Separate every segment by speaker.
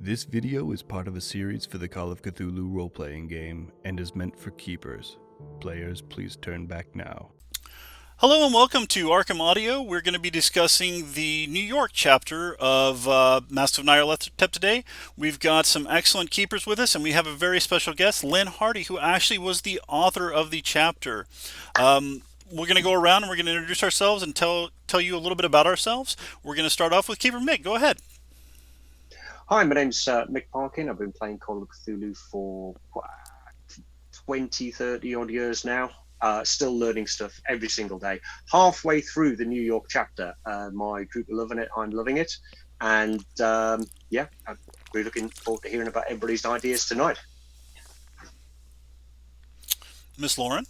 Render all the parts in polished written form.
Speaker 1: This video is part of a series for the Call of Cthulhu role-playing game and is meant for keepers. Players, please turn back now.
Speaker 2: Hello and welcome to Arkham Audio. We're going to be discussing the New York chapter of Masks of Nyarlathotep today. We've got some excellent keepers with us, and we have a very special guest, Lynne Hardy, who actually was the author of the chapter. We're going to go around and we're going to introduce ourselves and tell you a little bit about ourselves. We're going to start off with Keeper Mik. Go ahead.
Speaker 3: Hi, my name's Mik Parkin. I've been playing Call of Cthulhu for 20, 30 odd years now. Still learning stuff every single day. Halfway through the New York chapter, my group are loving it. I'm loving it. And yeah, we're looking forward to hearing about everybody's ideas tonight.
Speaker 2: Miss Lauren.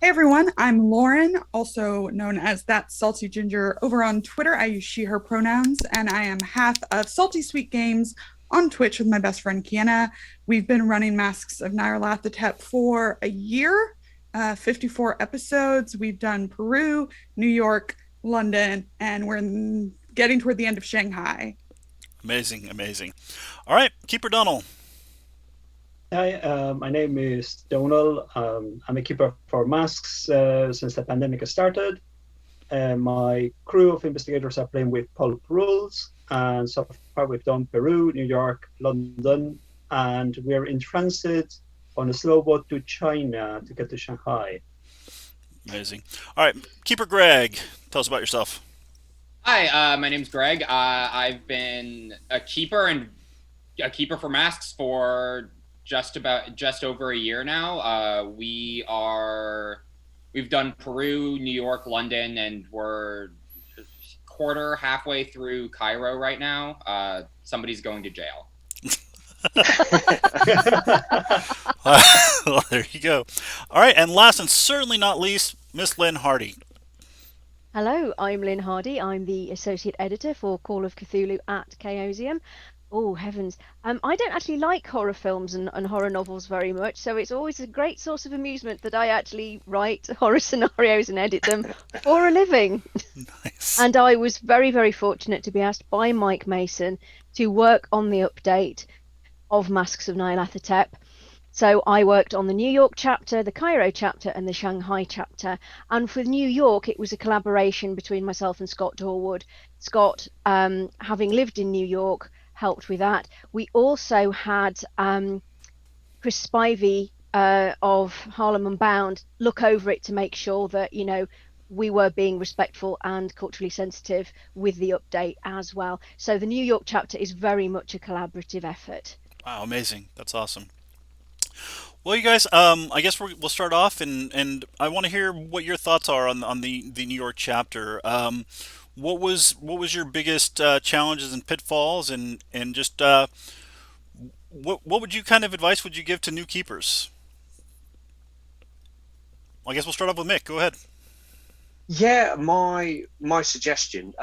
Speaker 4: Hey everyone, I'm Lauren, also known as That Salty Ginger. Over on Twitter, I use she, her pronouns, and I am half of Salty Sweet Games on Twitch with my best friend Kiana. We've been running Masks of Nyarlathotep for a year, 54 episodes. We've done Peru, New York, London, and we're getting toward the end of Shanghai. Amazing,
Speaker 2: amazing. All right, Keeper Donal.
Speaker 5: Hi, my name is Donal. I'm a keeper for Masks since the pandemic has started. My crew of investigators are playing with pulp rules, and so far we've done Peru, New York, London, and we're in transit on a slow boat to China to get to Shanghai.
Speaker 2: Amazing. All right, Keeper Greg, tell us about yourself.
Speaker 6: Hi, my name's Greg. I've been a keeper for Masks for just over a year now. We've done Peru, New York, London, and we're halfway through Cairo right now. Somebody's going to jail.
Speaker 2: Well, there you go. All right, and last and certainly not least, Miss Lynne Hardy.
Speaker 7: Hello, I'm Lynne Hardy. I'm the Associate Editor for Call of Cthulhu at Chaosium. Oh, heavens. I don't actually like horror films and horror novels very much, so it's always a great source of amusement that I actually write horror scenarios and edit them for a living.
Speaker 2: Nice.
Speaker 7: And I was very, very fortunate to be asked by Mike Mason to work on the update of Masks of Nyarlathotep. So I worked on the New York chapter, the Cairo chapter, and the Shanghai chapter. And for New York, it was a collaboration between myself and Scott Dorwood. Scott, having lived in New York, helped with that. We also had Chris Spivey of Harlem Unbound look over it to make sure that, you know, we were being respectful and culturally sensitive with the update as well. So the New York chapter is very much a collaborative effort.
Speaker 2: Wow, amazing. That's awesome. Well, you guys, I guess we'll start off, and I want to hear what your thoughts are on the New York chapter. What was your biggest challenges and pitfalls, and just what would you kind of advice would you give to new keepers? I guess we'll start off with Mik. Go ahead.
Speaker 3: Yeah, my suggestion,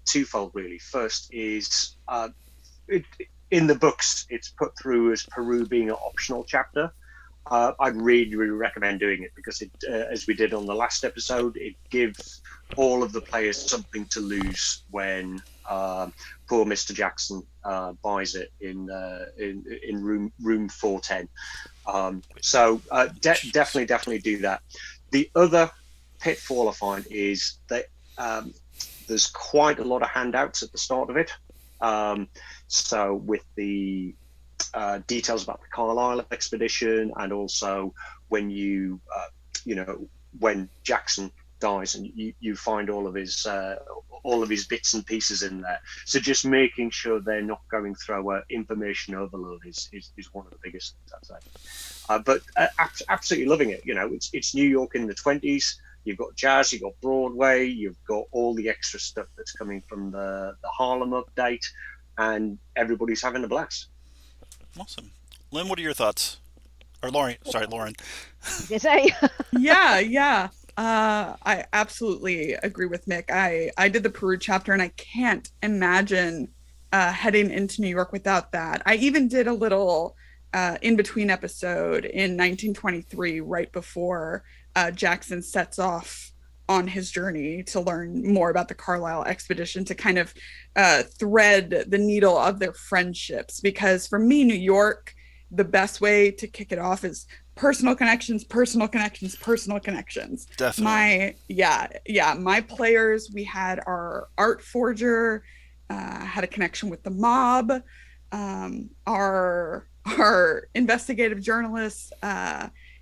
Speaker 3: twofold really. First is in the books it's put through as Peru being an optional chapter. I'd really recommend doing it because it, as we did on the last episode, it gives all of the players something to lose when poor Mr. Jackson buys it in room 410. So definitely do that. The other pitfall I find is that there's quite a lot of handouts at the start of it. So with the details about the Carlisle expedition, and also when when Jackson dies and you find all of his bits and pieces in there. So just making sure they're not going through information overload is one of the biggest things I'd say. But absolutely loving it. You know, it's New York in the 20s. You've got jazz, you've got Broadway, you've got all the extra stuff that's coming from the Harlem update, and everybody's having a blast.
Speaker 2: Awesome. Lynne, what are your thoughts? Or Lauren, sorry, Lauren.
Speaker 4: Yeah. I absolutely agree with Mik. I did the Peru chapter, and I can't imagine heading into New York without that. I even did a little in-between episode in 1923, right before Jackson sets off on his journey to learn more about the Carlisle expedition, to kind of thread the needle of their friendships. Because for me, New York, the best way to kick it off is personal connections, personal connections, personal connections.
Speaker 2: Definitely.
Speaker 4: My players, we had our art forger, had a connection with the mob. Our investigative journalist,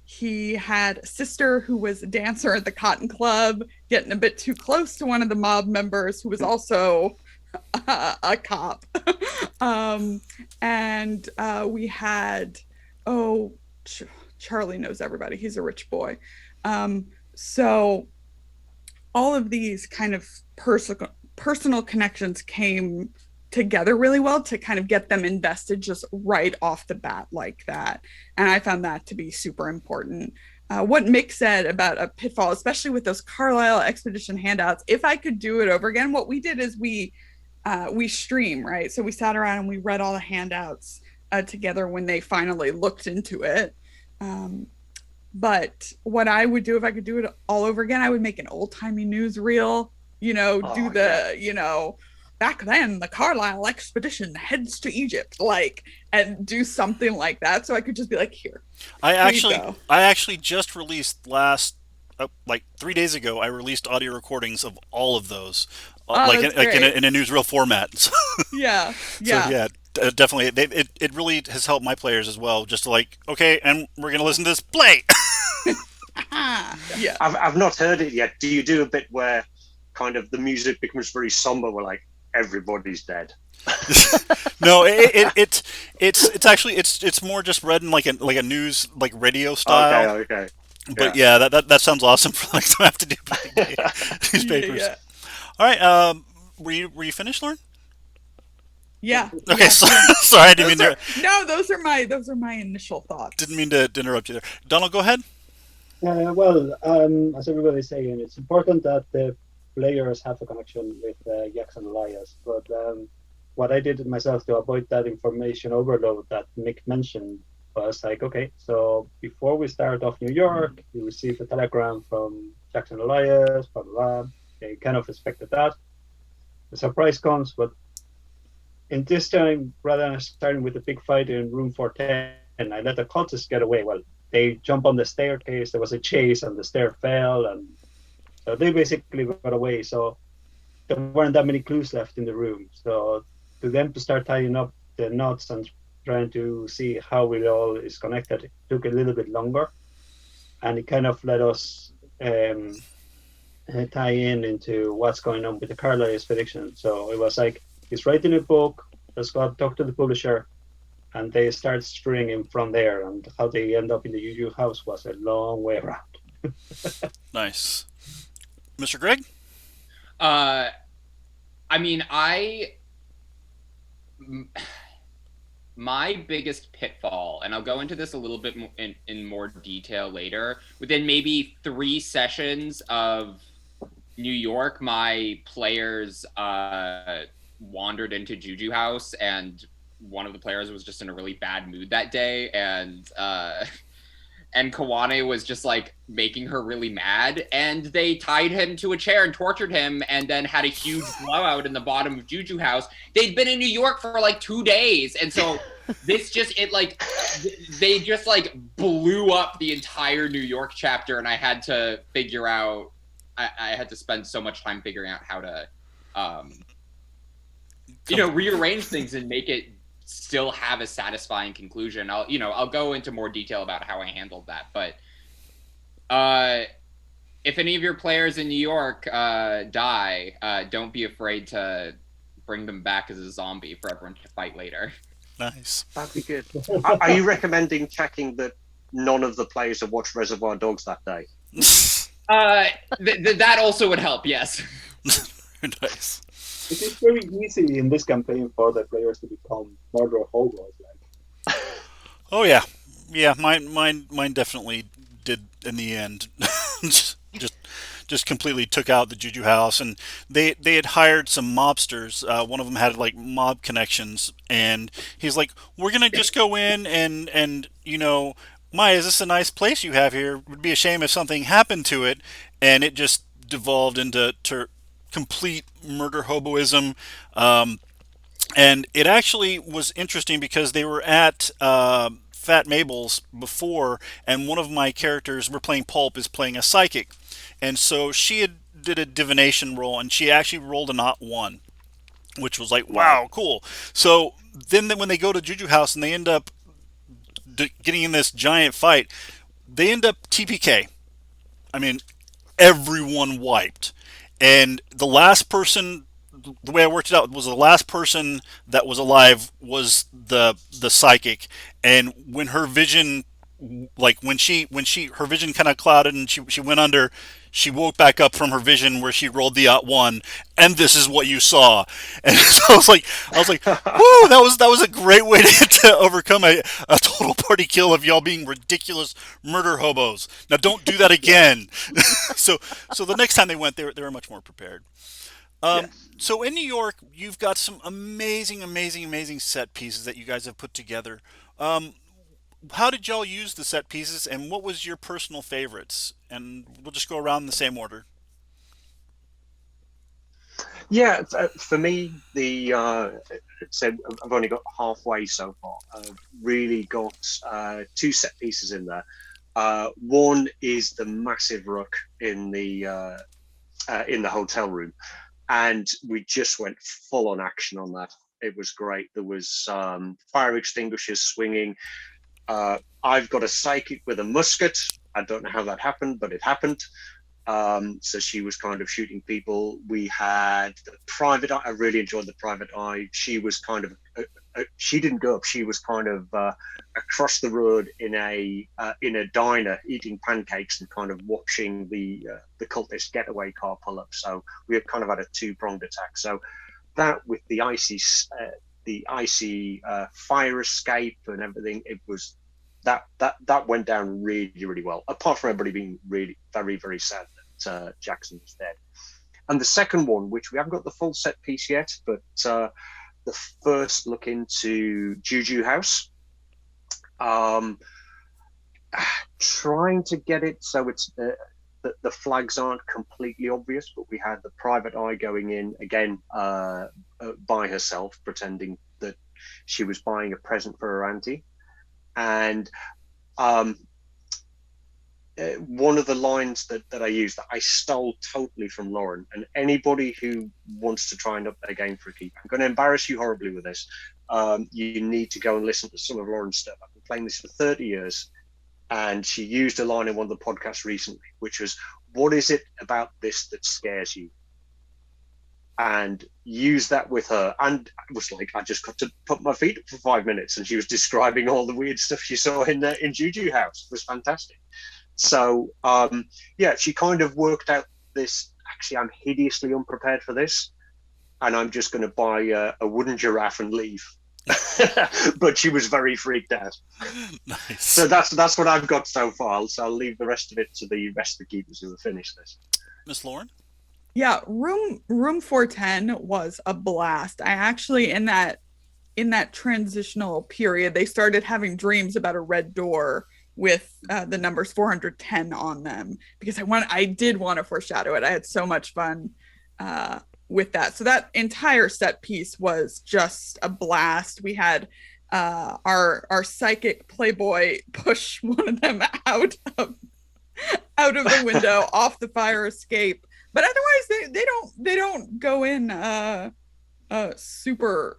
Speaker 4: he had a sister who was a dancer at the Cotton Club, getting a bit too close to one of the mob members who was also a cop. And we had, Charlie knows everybody. He's a rich boy. So all of these kind of personal connections came together really well to kind of get them invested just right off the bat like that. And I found that to be super important. What Mik said about a pitfall, especially with those Carlisle expedition handouts, if I could do it over again, what we did is we stream, right? So we sat around and we read all the handouts together when they finally looked into it. But what I would do if I could do it all over again, I would make an old-timey newsreel, back then the Carlisle expedition heads to Egypt, and do something like that. So I could just be like, here.
Speaker 2: I actually just released 3 days ago. I released audio recordings of all of those, in a newsreel format.
Speaker 4: Yeah.
Speaker 2: So yeah, definitely. It really has helped my players as well. Just to okay, and we're gonna listen to this play.
Speaker 4: Yeah.
Speaker 3: I've not heard it yet. Do you do a bit where kind of the music becomes very somber, where everybody's dead?
Speaker 2: No, it's actually more just read in like a news radio style.
Speaker 3: Okay.
Speaker 2: But yeah, that sounds awesome for to have to do newspapers.
Speaker 4: Yeah.
Speaker 2: All right, were you finished, Lauren?
Speaker 4: Yeah.
Speaker 2: Okay, sorry, I didn't mean to.
Speaker 4: No, those are my initial thoughts.
Speaker 2: Didn't mean to interrupt you there. Donal, go ahead.
Speaker 5: As everybody's saying, it's important that the players have a connection with Jackson Elias. But what I did myself to avoid that information overload that Mik mentioned was okay, so before we start off New York, you receive a telegram from Jackson Elias, blah, blah, blah. They kind of expected that. The surprise comes, but in this time, rather than starting with a big fight in room 410, I let the cultists get away. Well, they jump on the staircase, there was a chase, and the stair fell, and so they basically got away. So there weren't that many clues left in the room. So to them to start tying up the knots and trying to see how it all is connected, it took a little bit longer. And it kind of let us tie into what's going on with the Carlisle expedition. So it was he's writing a book, let's go talk to the publisher, and they start stringing from there. And how they end up in the Juju house was a long way around.
Speaker 2: Nice. Mr. Greg?
Speaker 6: My biggest pitfall, and I'll go into this a little bit in more detail later, within maybe 3 sessions of New York, my players wandered into Juju House, and one of the players was just in a really bad mood that day, and Kawane was just making her really mad, and they tied him to a chair and tortured him, and then had a huge blowout in the bottom of Juju House. They'd been in New York for 2 days, and so this they just blew up the entire New York chapter, and I had to figure out. I had to spend so much time figuring out how to, rearrange things and make it still have a satisfying conclusion. I'll go into more detail about how I handled that. But if any of your players in New York die, don't be afraid to bring them back as a zombie for everyone to fight later.
Speaker 2: Nice.
Speaker 3: That'd be good. Are you recommending checking that none of the players have watched Reservoir Dogs that day?
Speaker 6: That also would help, yes.
Speaker 2: Nice.
Speaker 5: It is very easy in this campaign for the players to become murder hobos.
Speaker 2: Oh yeah. Mine definitely did in the end. just just completely took out the Juju house, and they had hired some mobsters. One of them had like mob connections, and he's like, "We're gonna just go in and Maya, is this a nice place you have here? It would be a shame if something happened to it," and it just devolved into complete murder hoboism. And it actually was interesting because they were at Fat Mabel's before, and one of my characters, we're playing Pulp, is playing a psychic, and so she had did a divination roll, and she actually rolled a not one, which was like, wow, cool. So then when they go to Juju House and they end up getting in this giant fight, they end up TPK. I mean, everyone wiped, and the last person, the way I worked it out, was the last person that was alive was the psychic, and when her vision, like when her vision kind of clouded and she went under, she woke back up from her vision where she rolled the one, and this is what you saw. And so I was like, whoo, that was a great way to overcome a total party kill of y'all being ridiculous murder hobos. Now don't do that again. so the next time they went, they were much more prepared. So in New York, you've got some amazing set pieces that you guys have put together. How did y'all use the set pieces, and what was your personal favorites? And we'll just go around in the same order.
Speaker 3: Yeah, for me, so I've only got halfway so far. I've really got two set pieces in there. One is the massive ruck in the hotel room, and we just went full on action on that. It was great. There was fire extinguishers swinging. I've got a psychic with a musket. I don't know how that happened, but it happened. So she was kind of shooting people. We had the private eye. I really enjoyed the private eye. She was kind of she didn't go up. She was kind of across the road in a diner eating pancakes and kind of watching the cultist getaway car pull up. So we had kind of had a two-pronged attack. So that with the icy fire escape and everything, it was that went down really well. Apart from everybody being really very sad that Jackson was dead. And the second one, which we haven't got the full set piece yet, but the first look into Juju House, trying to get it so it's the flags aren't completely obvious, but we had the private eye going in again by herself, pretending that she was buying a present for her auntie. And one of the lines that I used that I stole totally from Lauren, and anybody who wants to try and up their game for a keep, I'm going to embarrass you horribly with this. You need to go and listen to some of Lauren's stuff. I've been playing this for 30 years, and she used a line in one of the podcasts recently, which was, "What is it about this that scares you?" And use that with her. And it was like, I just got to put my feet up for 5 minutes, and she was describing all the weird stuff she saw in Juju House. It was fantastic. So she kind of worked out this. Actually, I'm hideously unprepared for this, and I'm just going to buy a wooden giraffe and leave. But she was very freaked out.
Speaker 2: Nice.
Speaker 3: So that's what I've got so far. So I'll leave the rest of it to the rest of the keepers who have finished this.
Speaker 2: Miss Lauren?
Speaker 4: Yeah, room 410 was a blast. I actually in that transitional period, they started having dreams about a red door with the numbers 410 on them, because I did want to foreshadow it. I had so much fun with that. So that entire set piece was just a blast. We had our psychic playboy push one of them out of the window off the fire escape. But otherwise, they don't go in super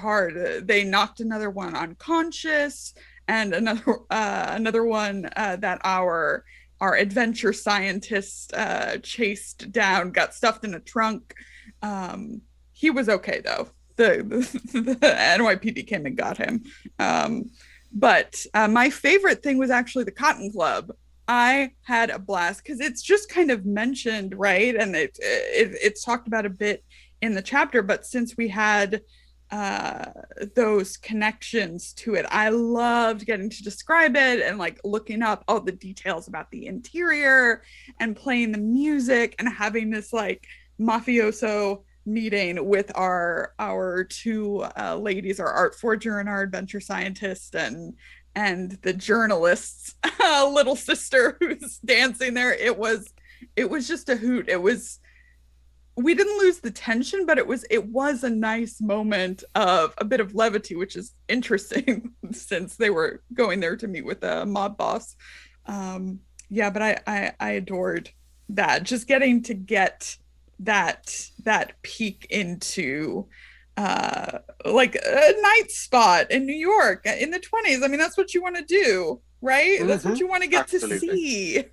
Speaker 4: hard. They knocked another one unconscious, and another one that our adventure scientist chased down, got stuffed in a trunk. He was okay though. The NYPD came and got him. But my favorite thing was actually the Cotton Club. I had a blast because it's just kind of mentioned, right? And it's talked about a bit in the chapter, but since we had those connections to it. I loved getting to describe it and like looking up all the details about the interior and playing the music and having this like mafioso meeting with our two ladies, our art forger and our adventure scientist, and the journalist's little sister who's dancing there. It was just a hoot. We didn't lose the tension, but it was a nice moment of a bit of levity, which is interesting since they were going there to meet with the mob boss. Yeah, but I adored that. Just getting to get that peek into like a night spot in New York in the 20s. I mean, that's what you want to do, right? That's what you want to get to see.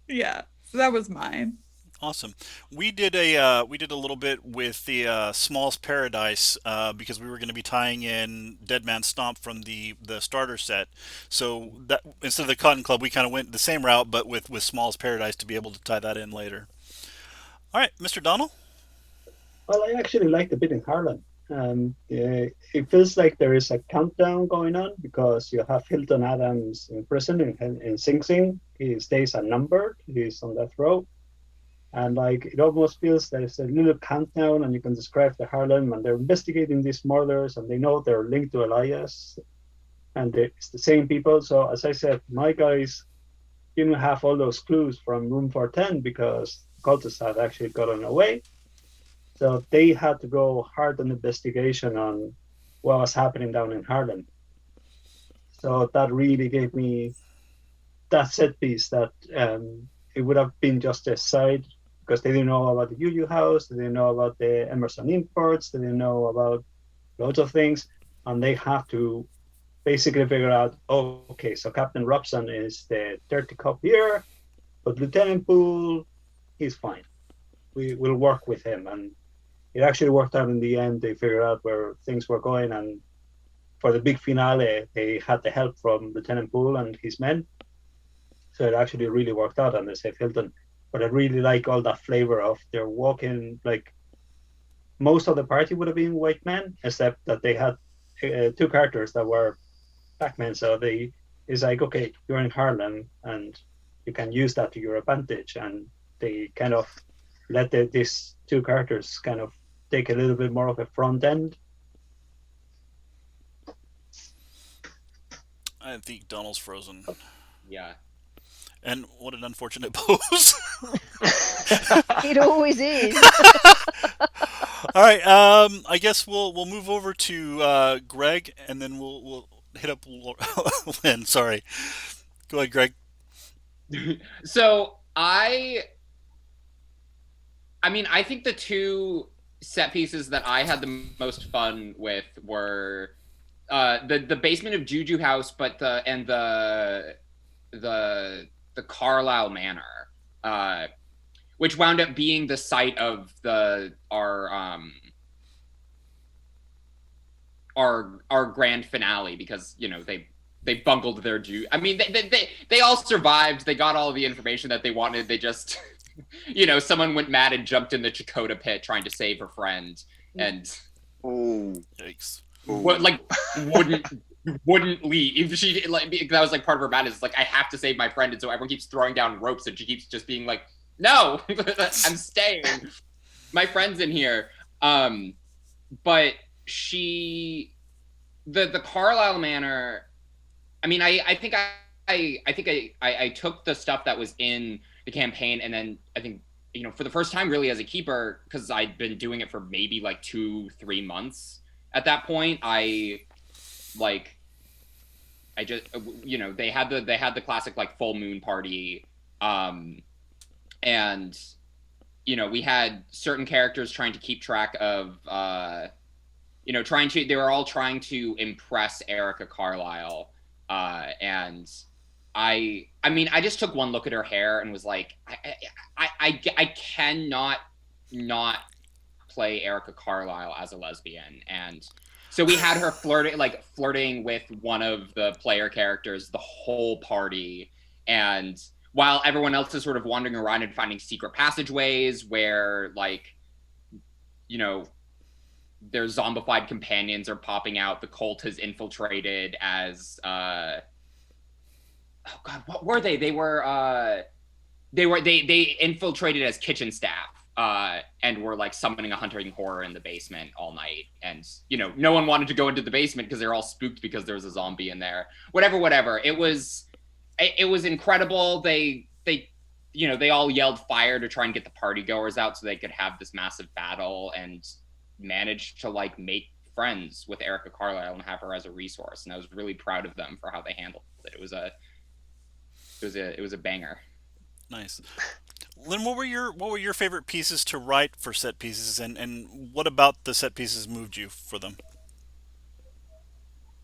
Speaker 4: Yeah, so that was mine.
Speaker 2: Awesome. We did a little bit with the Small's Paradise because we were going to be tying in Dead Man's Stomp from the starter set. So that instead of the Cotton Club, we kind of went the same route, but with Small's Paradise to be able to tie that in later. All right, Mr. Donal.
Speaker 5: Well, I actually like the bit in Harlem. It feels like there is a countdown going on because you have Hilton Adams in prison in Sing Sing. His days are numbered. He's on death row. And like it almost feels there's a little countdown, and you can describe the Harlem, and they're investigating these murders, and they know they're linked to Elias, and it's the same people. So as I said, my guys didn't have all those clues from Room 410 because cultists had actually gotten away. So they had to go hard on investigation on what was happening down in Harlem. So that really gave me that set piece that it would have been just a side because they didn't know about the Juju house, they didn't know about the Emerson imports, they didn't know about loads of things, and they have to basically figure out, oh, okay, so Captain Robson is the dirty cop here, but Lieutenant Poole, he's fine. We will work with him, and it actually worked out in the end. They figured out where things were going, and for the big finale, they had the help from Lieutenant Poole and his men. So it actually really worked out, and they saved Hilton. But I really like all that flavor of they're walking, like most of the party would have been white men, except that they had two characters that were black men. So it's like, okay, you're in Harlem and you can use that to your advantage. And they kind of let these two characters kind of take a little bit more of a front end.
Speaker 2: I think Donald's frozen.
Speaker 6: Yeah.
Speaker 2: And what an unfortunate pose.
Speaker 7: It always is.
Speaker 2: All right. I guess we'll move over to Greg, and then we'll hit up Lynne. Sorry. Go ahead, Greg.
Speaker 6: So I think the two set pieces that I had the most fun with were the basement of Juju House, but the Carlisle Manor, which wound up being the site of our grand finale because they bungled their I mean they all survived. They got all the information that they wanted. They just someone went mad and jumped in the Chakotay pit trying to save her friend and
Speaker 2: Yikes.
Speaker 6: wouldn't leave. She that was like part of her madness. It's like I have to save my friend, and so everyone keeps throwing down ropes, and she keeps just being like, "No, I'm staying. My friend's in here." But the Carlisle Manor. I mean, I think I took the stuff that was in the campaign, and then I think for the first time really as a keeper, because I'd been doing it for maybe like 2-3 months at that point. I just they had the classic like full moon party, and we had certain characters trying to keep track of they were all trying to impress Erica Carlisle, and I mean I just took one look at her hair and was like I cannot not play Erica Carlisle as a lesbian. And so we had her flirting with one of the player characters the whole party, and while everyone else is sort of wandering around and finding secret passageways where their zombified companions are popping out. The cult has infiltrated as oh god, what were they? They infiltrated as kitchen staff. And were like summoning a hunting horror in the basement all night. And, no one wanted to go into the basement because they're all spooked because there's a zombie in there. Whatever. It was incredible. They all yelled fire to try and get the party goers out so they could have this massive battle, and managed to like make friends with Erica Carlisle and have her as a resource. And I was really proud of them for how they handled it. It was a banger.
Speaker 2: Nice. Lynn, what were your favorite pieces to write for set pieces, and what about the set pieces moved you for them?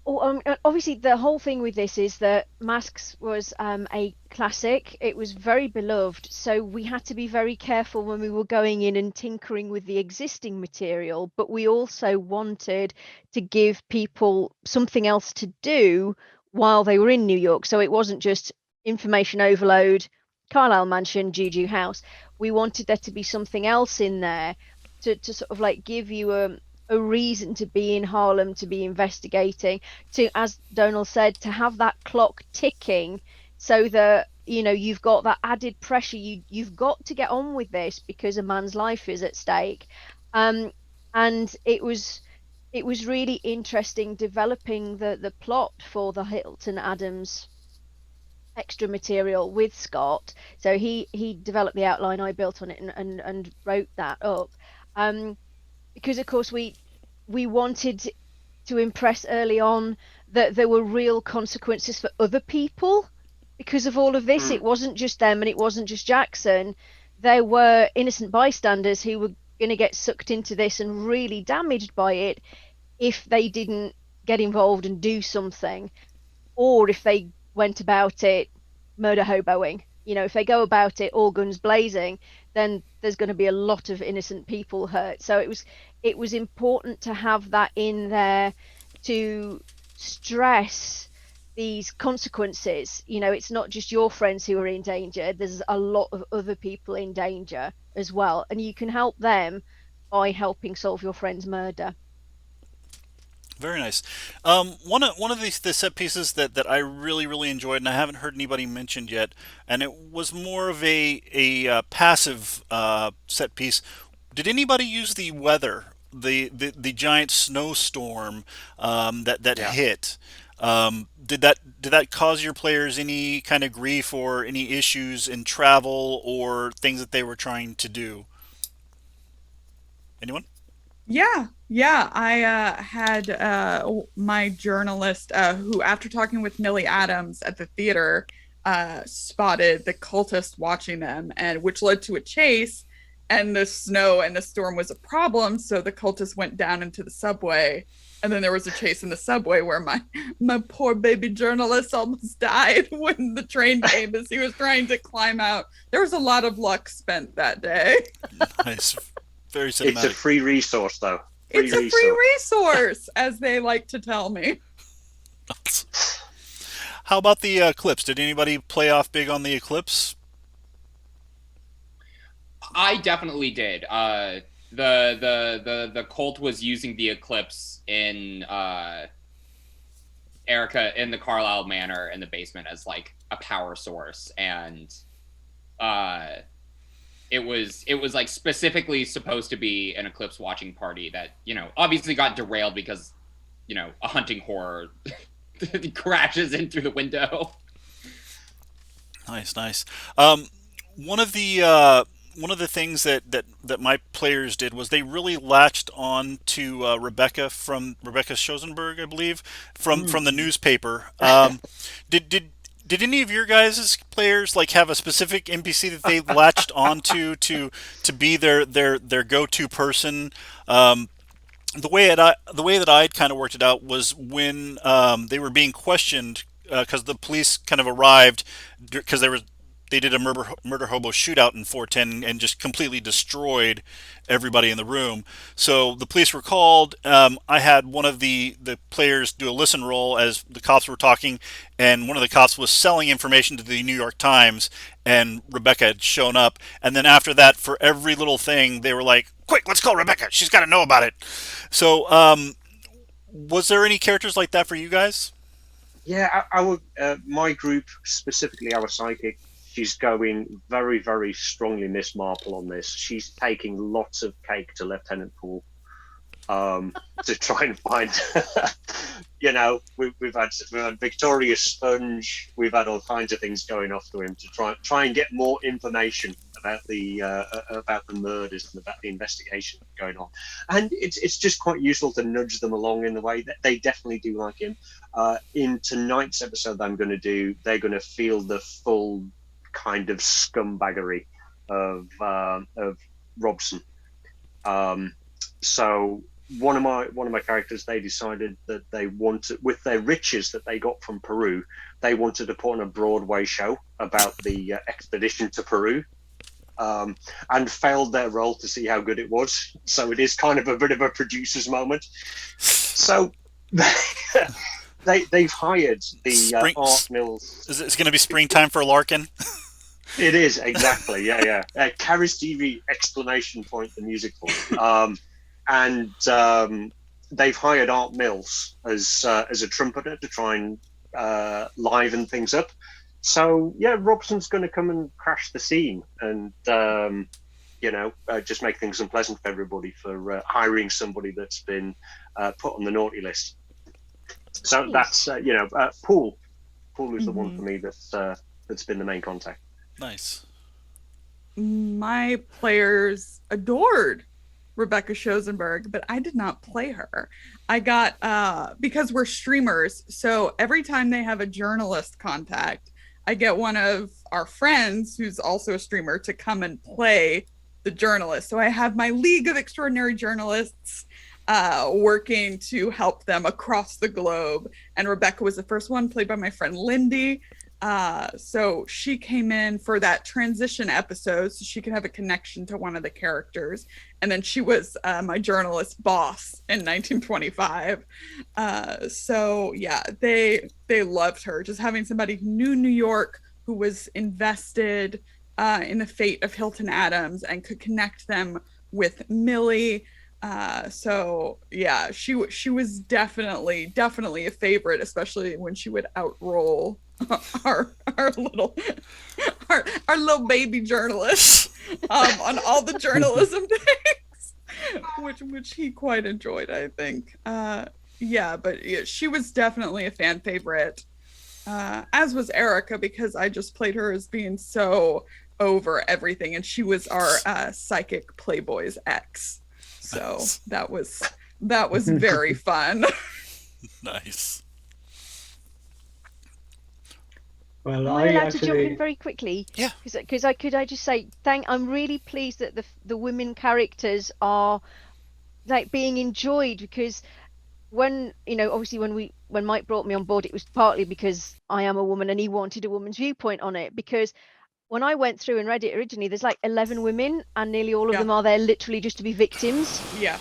Speaker 7: Well, obviously, the whole thing with this is that Masks was a classic. It was very beloved, so we had to be very careful when we were going in and tinkering with the existing material, but we also wanted to give people something else to do while they were in New York. So it wasn't just information overload, Carlisle Mansion, Juju House. We wanted there to be something else in there to sort of like give you a reason to be in Harlem, to be investigating, to, as Donal said, to have that clock ticking, so that you've got that added pressure. You've got to get on with this because a man's life is at stake. And it was really interesting developing the plot for the Hilton Adams extra material with Scott. So he developed the outline, I built on it and wrote that up, because of course we wanted to impress early on that there were real consequences for other people because of all of this. It wasn't just them, and it wasn't just Jackson. There were innocent bystanders who were going to get sucked into this and really damaged by it if they didn't get involved and do something, or if they went about it murder hoboing. If they go about it all guns blazing, then there's going to be a lot of innocent people hurt. So it was important to have that in there to stress these consequences. It's not just your friends who are in danger. There's a lot of other people in danger as well, and you can help them by helping solve your friend's murder.
Speaker 2: Very nice. One of the set pieces that I really enjoyed, and I haven't heard anybody mentioned yet, and it was more of a passive set piece. Did anybody use the weather, the giant snowstorm that hit? Did that cause your players any kind of grief or any issues in travel or things that they were trying to do? Anyone?
Speaker 4: Yeah. I had my journalist who, after talking with Millie Adams at the theater, spotted the cultists watching them, and which led to a chase. And the snow and the storm was a problem, so the cultists went down into the subway. And then there was a chase in the subway where my poor baby journalist almost died when the train came as he was trying to climb out. There was a lot of luck spent that day.
Speaker 2: Nice. Very cinematic.
Speaker 3: It's a free resource, though.
Speaker 4: It's a free resource, as they like to tell me.
Speaker 2: How about the eclipse? Did anybody play off big on the eclipse?
Speaker 6: I definitely did. The cult was using the eclipse in Erica in the Carlisle Manor in the basement as like a power source, and it was like specifically supposed to be an eclipse watching party that obviously got derailed because a hunting horror crashes in through the window.
Speaker 2: Nice. One of the things that my players did was they really latched on to Rebecca Schosenberg, I believe, from the newspaper. Did any of your guys' players like have a specific NPC that they latched onto to be their go-to person? The way that I kind of worked it out was when they were being questioned because the police kind of arrived because they did a murder hobo shootout in 410 and just completely destroyed everybody in the room. So the police were called. I had one of the players do a listen roll as the cops were talking, and one of the cops was selling information to the New York Times, and Rebecca had shown up. And then after that, for every little thing, they were like, quick, let's call Rebecca. She's got to know about it. So, was there any characters like that for you guys?
Speaker 3: Yeah, my group, specifically our psychic, she's going very, very strongly Miss Marple on this. She's taking lots of cake to Lieutenant Poole to try and find. We've had Victoria's Sponge. We've had all kinds of things going off to him to try and get more information about the murders and about the investigation going on. And it's just quite useful to nudge them along in the way that they definitely do like him. In tonight's episode, they're going to feel the full kind of scumbaggery of Robson. So one of my characters, they decided that they wanted, with their riches that they got from Peru, they wanted to put on a Broadway show about the expedition to Peru, and failed their role to see how good it was. So it is kind of a bit of a producer's moment. So they've hired the Art Mills.
Speaker 2: Is it going to be springtime for Larkin?
Speaker 3: It is, exactly. Yeah. Karis TV exclamation point, the musical. And they've hired Art Mills as a trumpeter to try and liven things up. So yeah, Robson's going to come and crash the scene and just make things unpleasant for everybody for hiring somebody that's been put on the naughty list. So that's Poole. Poole is the one for me that's been the main contact.
Speaker 2: Nice.
Speaker 4: My players adored Rebecca Schosenberg, but I did not play her. I got because we're streamers, so every time they have a journalist contact, I get one of our friends who's also a streamer to come and play the journalist. So I have my League of Extraordinary Journalists working to help them across the globe. And Rebecca was the first one, played by my friend Lynne. So she came in for that transition episode so she could have a connection to one of the characters. And then she was my journalist boss in 1925. So yeah, they loved her. Just having somebody who knew New York, who was invested in the fate of Hilton Adams and could connect them with Millie. So yeah, she was definitely a favorite, especially when she would outroll our little baby journalist on all the journalism things, which he quite enjoyed, I think. But yeah, she was definitely a fan favorite, as was Erica, because I just played her as being so over everything, and she was our psychic Playboy's ex. So that was very fun.
Speaker 2: Nice.
Speaker 7: Am
Speaker 5: Well,
Speaker 7: I allowed to jump in very quickly?
Speaker 2: Yeah.
Speaker 7: Because could I just say I'm really pleased that the women characters are like being enjoyed, because when obviously when Mike brought me on board, it was partly because I am a woman and he wanted a woman's viewpoint on it, because when I went through and read it originally, there's like 11 women and nearly all of them are there literally just to be victims.
Speaker 4: Yeah.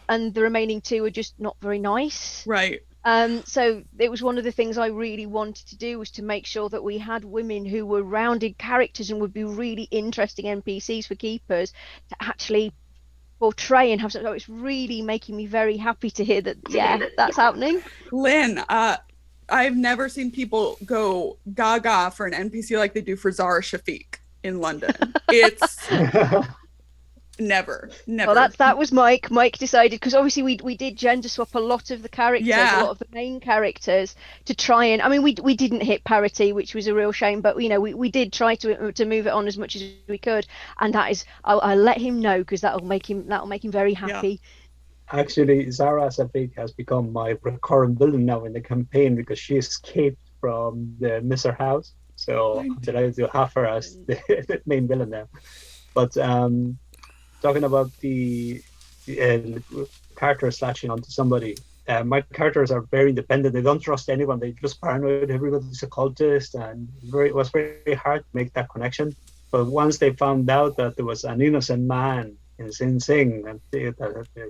Speaker 7: And the remaining 2 are just not very nice.
Speaker 4: Right.
Speaker 7: So it was one of the things I really wanted to do, was to make sure that we had women who were rounded characters and would be really interesting NPCs for keepers to actually portray and have. So it's really making me very happy to hear that. Yeah, that's happening.
Speaker 4: Lynne, I've never seen people go gaga for an NPC like they do for Zara Shafiq in London. It's never.
Speaker 7: Well, that was Mike. Mike decided, because obviously we did gender swap a lot of the characters, a lot of the main characters, to try and, I mean, we didn't hit parity, which was a real shame, but we did try to move it on as much as we could, and that is, I'll let him know, because that'll make him very happy.
Speaker 4: Yeah.
Speaker 5: Actually, Zara Safik has become my recurrent villain now in the campaign, because she escaped from the Miser house. So I'm delighted to have her as the main villain now. But talking about the characters latching onto somebody, my characters are very independent. They don't trust anyone. They're just paranoid. Everybody's a cultist, and it was very hard to make that connection. But once they found out that there was an innocent man in Sing Sing and the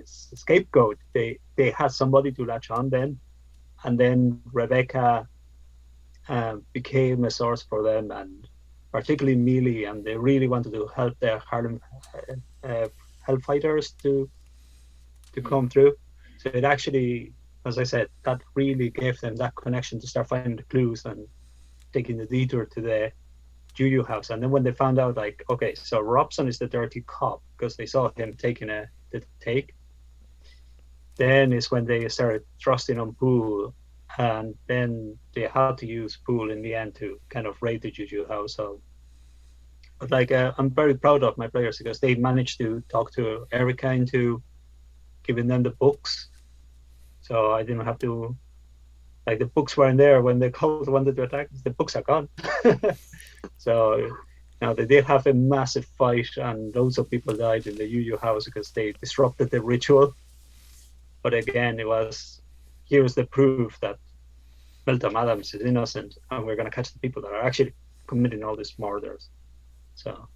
Speaker 5: scapegoat, they had somebody to latch on then, and then Rebecca became a source for them, and particularly Millie, and they really wanted to help their hellfighters to come through. So it actually, as I said, that really gave them that connection to start finding the clues and taking the detour to the Juju house. And then when they found out, like, okay, so Robson is the dirty cop because they saw him taking the take, then is when they started trusting on Poole, and then they had to use Poole in the end to kind of raid the Juju house. So, but like, I'm very proud of my players because they managed to talk to Erica into giving them the books. So I didn't have to, like, the books weren't there when the cult wanted to attack. The books are gone. So now they did have a massive fight, and loads of people died in the Juju house because they disrupted the ritual. But again, here's the proof that Milton Adams is innocent, and we're going to catch the people that are actually committing all these murders. So,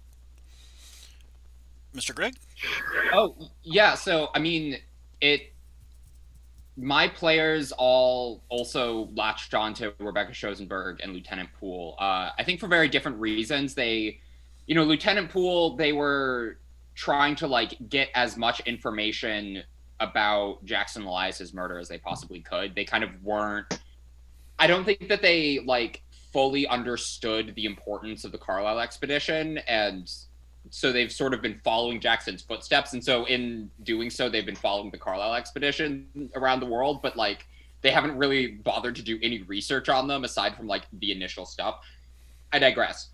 Speaker 2: Mr. Greg?
Speaker 6: Oh, yeah. So, I mean, my players all also latched on to Rebecca Schoenberg and Lieutenant Poole. I think for very different reasons. Lieutenant Poole, they were trying to like get as much information about Jackson Elias's murder as they possibly could. They kind of weren't. I don't think that they like fully understood the importance of the Carlisle expedition, and so they've sort of been following Jackson's footsteps, and so in doing so, they've been following the Carlisle expedition around the world, but like they haven't really bothered to do any research on them aside from like the initial stuff. I digress.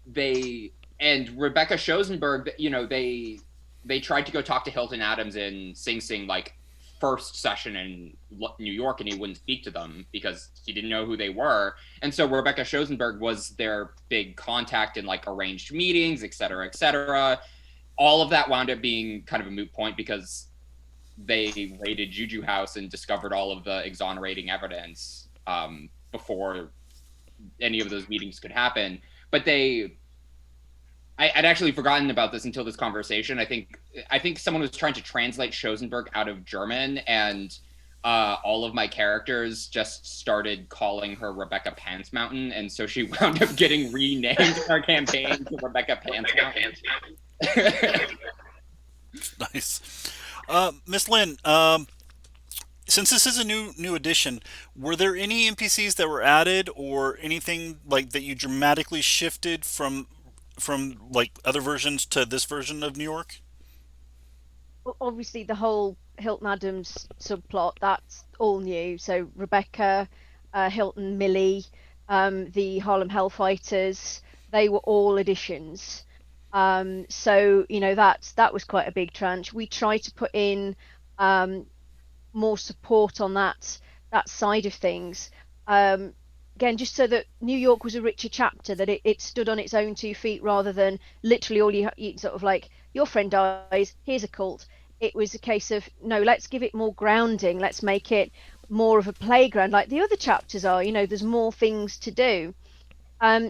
Speaker 6: They and Rebecca Schoenberg, they tried to go talk to Hilton Adams in Sing Sing like first session in New York, and he wouldn't speak to them because he didn't know who they were. And so Rebecca Schoenberg was their big contact in like arranged meetings, et cetera, et cetera. All of that wound up being kind of a moot point because they raided Juju House and discovered all of the exonerating evidence before any of those meetings could happen. But I'd actually forgotten about this until this conversation. I think someone was trying to translate Schoenberg out of German, and all of my characters just started calling her Rebecca Pants Mountain, and so she wound up getting renamed in our campaign to Rebecca Pants Mountain.
Speaker 2: Nice. Miss Lynne, since this is a new edition, were there any NPCs that were added or anything like that you dramatically shifted from like other versions to this version of New York?
Speaker 7: Well, obviously the whole Hilton Adams subplot, that's all new. So Rebecca, Hilton, Millie, the Harlem Hellfighters, they were all additions. So that was quite a big tranche. We tried to put in more support on that side of things. Again, just so that New York was a richer chapter, that it stood on its own 2 feet rather than literally all you sort of like, your friend dies, here's a cult. It was a case of, no, let's give it more grounding. Let's make it more of a playground like the other chapters are. There's more things to do.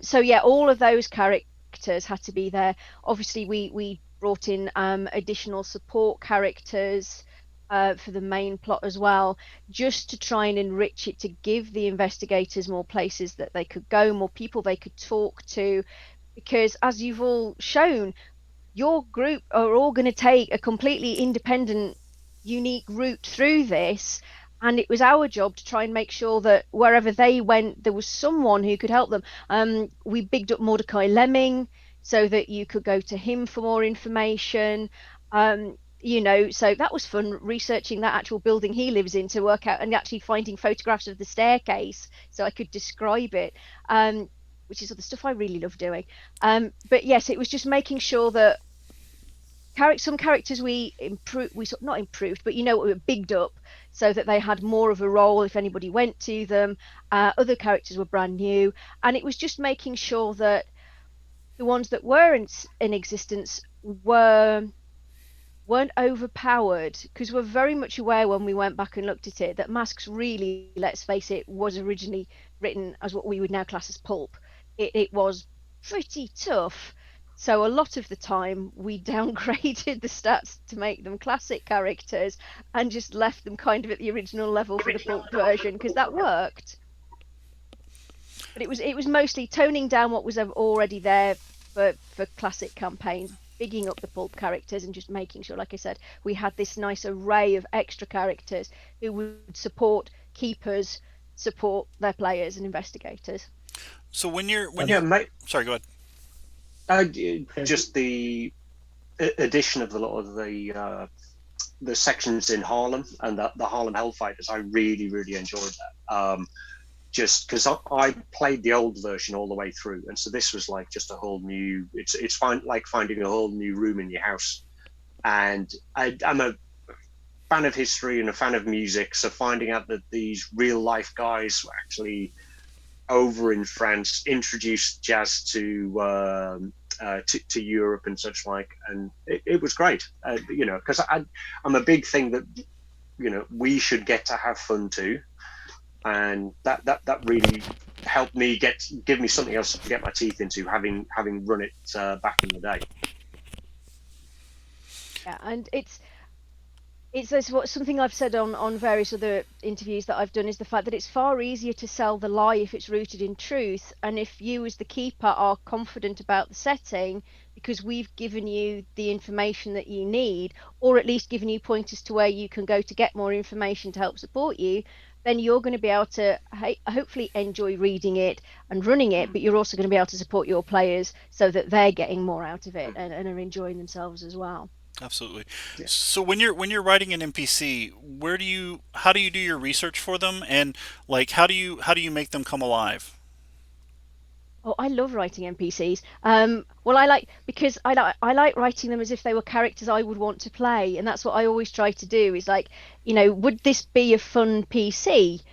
Speaker 7: So yeah, all of those characters had to be there. Obviously, we brought in additional support characters for the main plot as well, just to try and enrich it, to give the investigators more places that they could go, more people they could talk to, because as you've all shown, your group are all going to take a completely independent, unique route through this, and it was our job to try and make sure that wherever they went, there was someone who could help them. We bigged up Mordecai Lemming so that you could go to him for more information. So that was fun, researching that actual building he lives in to work out, and actually finding photographs of the staircase so I could describe it, which is the stuff I really love doing. But yes, it was just making sure that some characters we not improved, but we were bigged up so that they had more of a role if anybody went to them. Other characters were brand new, and it was just making sure that the ones that were in existence weren't overpowered, because we're very much aware when we went back and looked at it that Masks really, let's face it, was originally written as what we would now class as pulp. It was pretty tough, so a lot of the time we downgraded the stats to make them classic characters and just left them kind of at the original level for the pulp version, because that worked. But it was mostly toning down what was already there for classic campaigns, bigging up the pulp characters and just making sure, like I said, we had this nice array of extra characters who would support keepers, support their players and investigators.
Speaker 2: So when you're sorry, go ahead.
Speaker 3: Just the addition of a lot of the sections in Harlem and the Harlem Hellfighters, I really, really enjoyed that. Just because I played the old version all the way through, and so this was like just a whole new. It's like finding a whole new room in your house. And I'm a fan of history and a fan of music, so finding out that these real life guys were actually over in France, introduced jazz to Europe and such like, and it was great. Because I'm a big thing that we should get to have fun too, and that really helped me give me something else to get my teeth into, having run it back in the day.
Speaker 7: Yeah, and it's something I've said on various other interviews that I've done, is the fact that it's far easier to sell the lie if it's rooted in truth, and if you as the keeper are confident about the setting because we've given you the information that you need, or at least given you pointers to where you can go to get more information to help support you, then you're going to be able to hopefully enjoy reading it and running it, but you're also going to be able to support your players so that they're getting more out of it and are enjoying themselves as well.
Speaker 2: Absolutely. Yeah. So when you're writing an NPC, how do you do your research for them, and like how do you make them come alive?
Speaker 7: Oh, I love writing NPCs. Well, I like writing them as if they were characters I would want to play, and that's what I always try to do. Is like, would this be a fun PC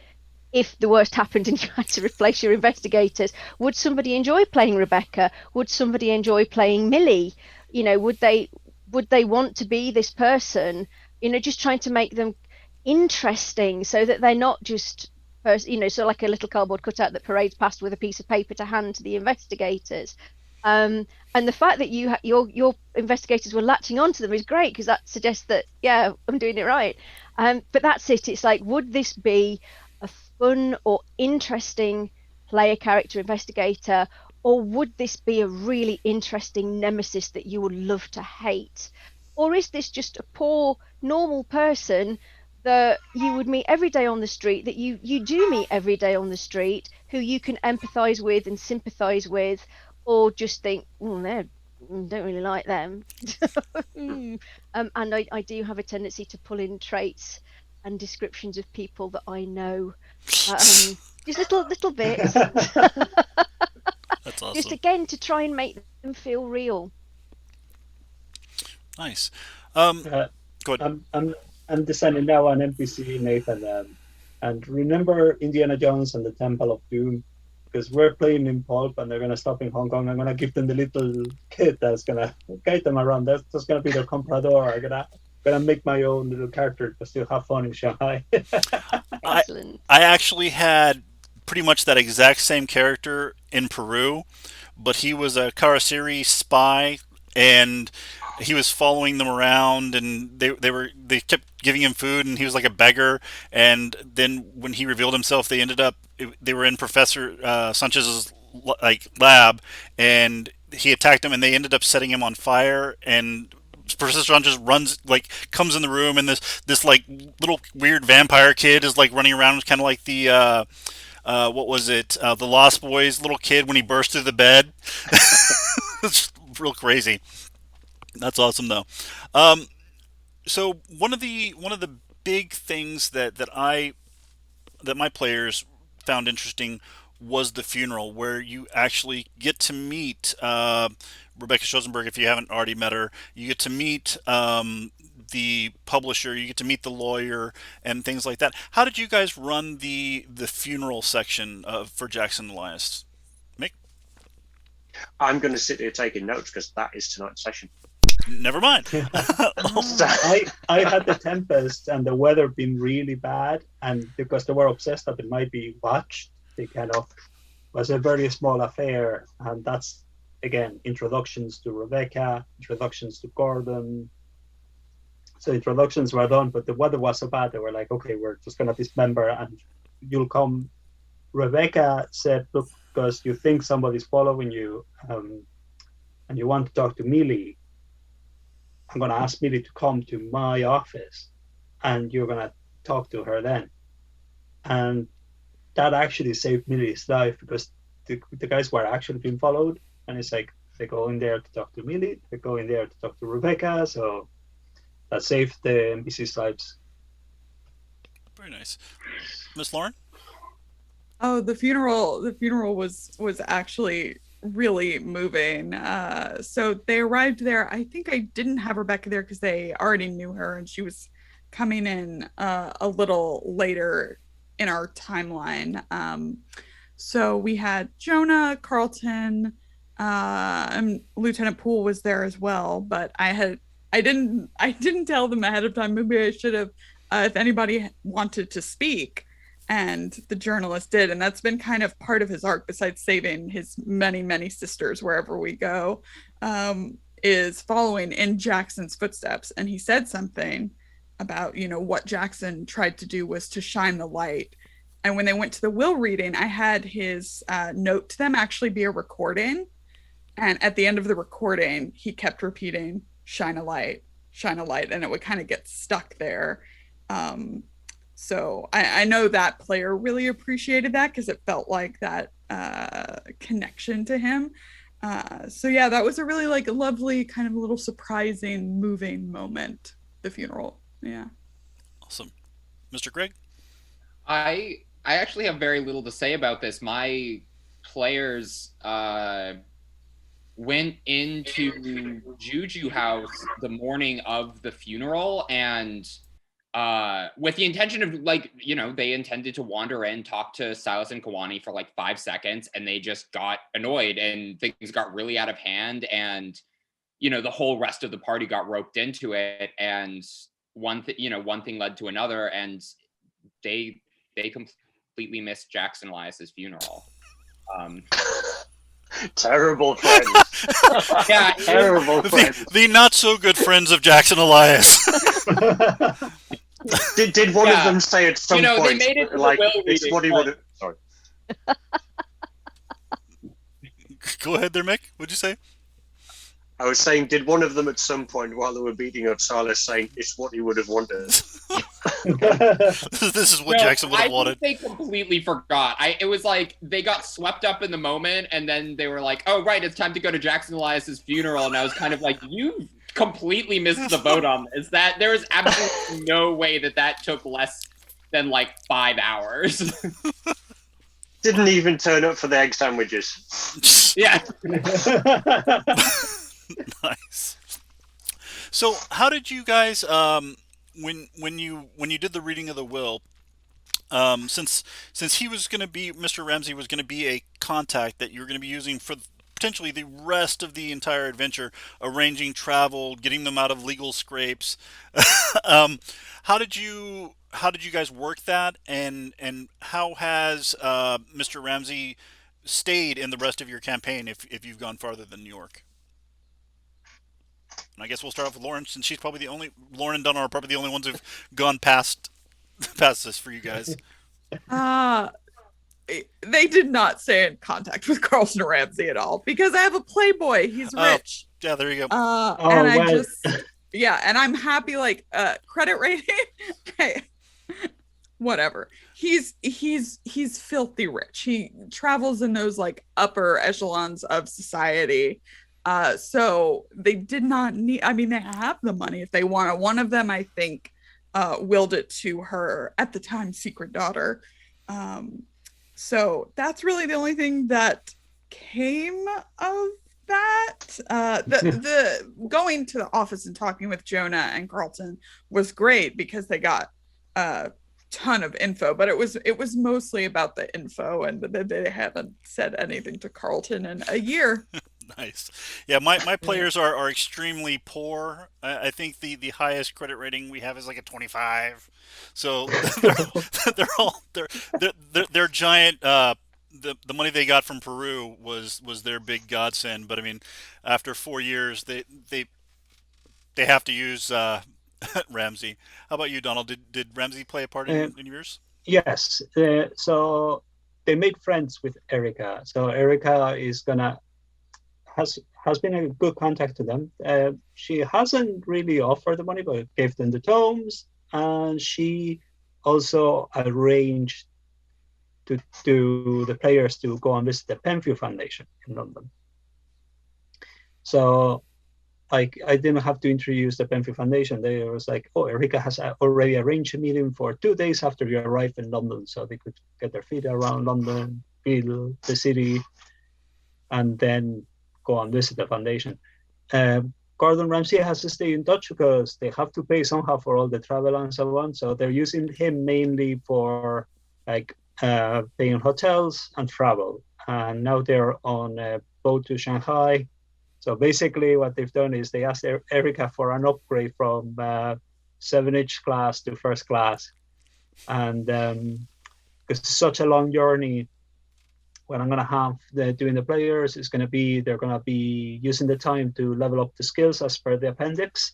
Speaker 7: if the worst happened and you had to replace your investigators? Would somebody enjoy playing Rebecca? Would somebody enjoy playing Millie? Would they want to be this person? Just trying to make them interesting so that they're not just, so like a little cardboard cutout that parades past with a piece of paper to hand to the investigators. And the fact that your investigators were latching onto them is great, because that suggests that, yeah, I'm doing it right. But that's it. It's like, would this be a fun or interesting player character investigator, or would this be a really interesting nemesis that you would love to hate? Or is this just a poor, normal person that you would meet every day on the street, that you do meet every day on the street, who you can empathise with and sympathise with, or just think, they don't really like them. And I do have a tendency to pull in traits and descriptions of people that I know, just little bits.
Speaker 2: That's awesome.
Speaker 7: Just again to try and make them feel real.
Speaker 2: Nice. Go ahead.
Speaker 5: I'm designing now an NPC, Nathan, and remember Indiana Jones and the Temple of Doom, because we're playing in Pulp and they're going to stop in Hong Kong. I'm going to give them the little kid that's going to guide them around. That's going to be their comprador. I'm going to make my own little character to still have fun in Shanghai.
Speaker 7: Excellent.
Speaker 2: I actually had pretty much that exact same character in Peru, but he was a Karasiri spy, and he was following them around, and they kept giving him food, and he was like a beggar. And then when he revealed himself, they were in Professor Sanchez's lab, and he attacked them, and they ended up setting him on fire. And Professor Sanchez comes in the room, and this like little weird vampire kid is like running around, kind of like the what was it? The Lost Boys little kid when he burst through the bed. It's real crazy. That's awesome though. So one of the big things that my players found interesting was the funeral, where you actually get to meet Rebecca Schoenberg. If you haven't already met her, you get to meet the publisher, you get to meet the lawyer, and things like that. How did you guys run the funeral section for Jackson Elias? Mik?
Speaker 3: I'm going to sit here taking notes because that is tonight's session.
Speaker 2: Never mind.
Speaker 5: I had the tempest and the weather been really bad, and because they were obsessed that it might be watched, it kind of was a very small affair. And that's, again, introductions to Rebecca, introductions to Gordon. So introductions were done, but the weather was so bad, they were like, okay, we're just going to dismember and you'll come. Rebecca said, look, because you think somebody's following you and you want to talk to Millie, I'm gonna ask Millie to come to my office, and you're gonna talk to her then. And that actually saved Millie's life, because the guys were actually being followed, and it's like they go in there to talk to Millie, they go in there to talk to Rebecca, so that saved the NPCs' lives.
Speaker 2: Very nice. Miss Lauren?
Speaker 4: Oh, the funeral was actually really moving. So they arrived there. I think I didn't have Rebecca there because they already knew her, and she was coming in a little later in our timeline. So we had Jonah, Carlton, and Lieutenant Poole was there as well, but I didn't tell them ahead of time. Maybe I should have, if anybody wanted to speak. And the journalist did, and that's been kind of part of his arc, besides saving his many sisters wherever we go, is following in Jackson's footsteps. And he said something about, what Jackson tried to do was to shine the light. And when they went to the will reading, I had his note to them actually be a recording. And at the end of the recording, he kept repeating, shine a light, and it would kind of get stuck there. So I know that player really appreciated that, because it felt like that connection to him. So yeah, that was a really lovely kind of a little surprising, moving moment, the funeral. Yeah.
Speaker 2: Awesome. Mr. Greg?
Speaker 6: I actually have very little to say about this. My players went into Juju House the morning of the funeral, and with the intention of they intended to wander in, talk to Silas and Kawani for 5 seconds, and they just got annoyed and things got really out of hand, and the whole rest of the party got roped into it, and one thing led to another, and they completely missed Jackson Elias's funeral.
Speaker 3: Terrible friends.
Speaker 6: Yeah,
Speaker 3: Terrible friends.
Speaker 2: The not so good friends of Jackson Elias.
Speaker 3: Did one of them say at some point,
Speaker 6: they made it
Speaker 3: it's what he would have... Sorry.
Speaker 2: Go ahead there, Mick. What'd you say?
Speaker 3: I was saying, did one of them at some point while they were beating up Silas saying, it's what he would have wanted?
Speaker 2: This is what Jackson would have wanted.
Speaker 6: I think they completely forgot. It was they got swept up in the moment, and then they were like, oh, right, it's time to go to Jackson Elias's funeral. And I was kind of like, you completely missed the boat on this. That there is absolutely no way that took less than 5 hours.
Speaker 3: Didn't even turn up for the egg sandwiches.
Speaker 6: Yeah.
Speaker 2: Nice. So how did you guys when you did the reading of the will, since he was going to be, Mr. Ramsay was going to be a contact that you're going to be using for potentially the rest of the entire adventure, arranging travel, getting them out of legal scrapes, how did you guys work that, and how has Mr. Ramsay stayed in the rest of your campaign if you've gone farther than New York? And I guess we'll start off with Lauren, since she's probably Lauren and Donal are probably the only ones who've gone past this for you guys.
Speaker 4: They did not stay in contact with Carlton Ramsay at all, because I have a Playboy. He's rich.
Speaker 2: Yeah, there you go.
Speaker 4: And I just, and I'm happy, credit rating. Okay. Whatever. He's filthy rich. He travels in those upper echelons of society. So they did not need, they have the money if they want it. One of them, I think, willed it to her at the time secret daughter. So that's really the only thing that came of that. The going to the office and talking with Jonah and Carlton was great, because they got a ton of info, but it was mostly about the info, and they haven't said anything to Carlton in a year.
Speaker 2: Nice. Yeah, my players are extremely poor. I think the highest credit rating we have is a 25. So they're giant. The money they got from Peru was their big godsend. But after 4 years, they have to use Ramsay. How about you, Donal? Did Ramsay play a part in yours?
Speaker 5: Yes. So they made friends with Erica. So Erica is gonna has been a good contact to them. She hasn't really offered the money, but gave them the tomes, and she also arranged to the players to go and visit the Penfield Foundation in London. So I didn't have to introduce the Penfield Foundation. They was like, oh, Erika has already arranged a meeting for 2 days after you arrive in London, so they could get their feet around London, feel the city, and then go and visit the foundation. Gordon Ramsay has to stay in touch because they have to pay somehow for all the travel and so on. So they're using him mainly for like paying hotels and travel. And now they're on a boat to Shanghai. So basically what they've done is they asked Erika for an upgrade from 7H class to first class. And because it's such a long journey, what I'm going to have doing the players is they're going to be using the time to level up the skills as per the appendix.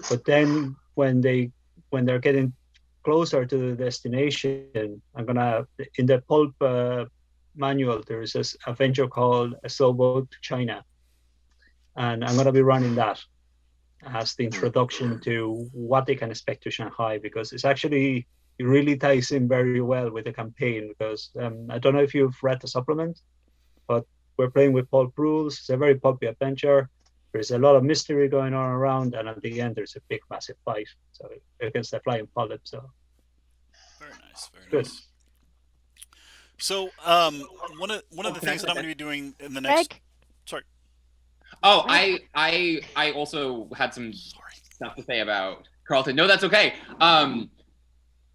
Speaker 5: But then when they're getting closer to the destination, I'm going to, in the pulp manual, there is this adventure called A Slow Boat to China. And I'm going to be running that as the introduction to what they can expect to Shanghai, because it really ties in very well with the campaign, because I don't know if you've read the supplement, but we're playing with pulp rules. It's a very pulpy adventure. There's a lot of mystery going on around, and at the end there's a big massive fight against the flying polyp. So
Speaker 2: very nice, very
Speaker 5: good.
Speaker 2: Nice. So one of the things that I'm going to be doing in the next sorry.
Speaker 6: Oh, I also had some stuff to say about Carlton. No, that's okay.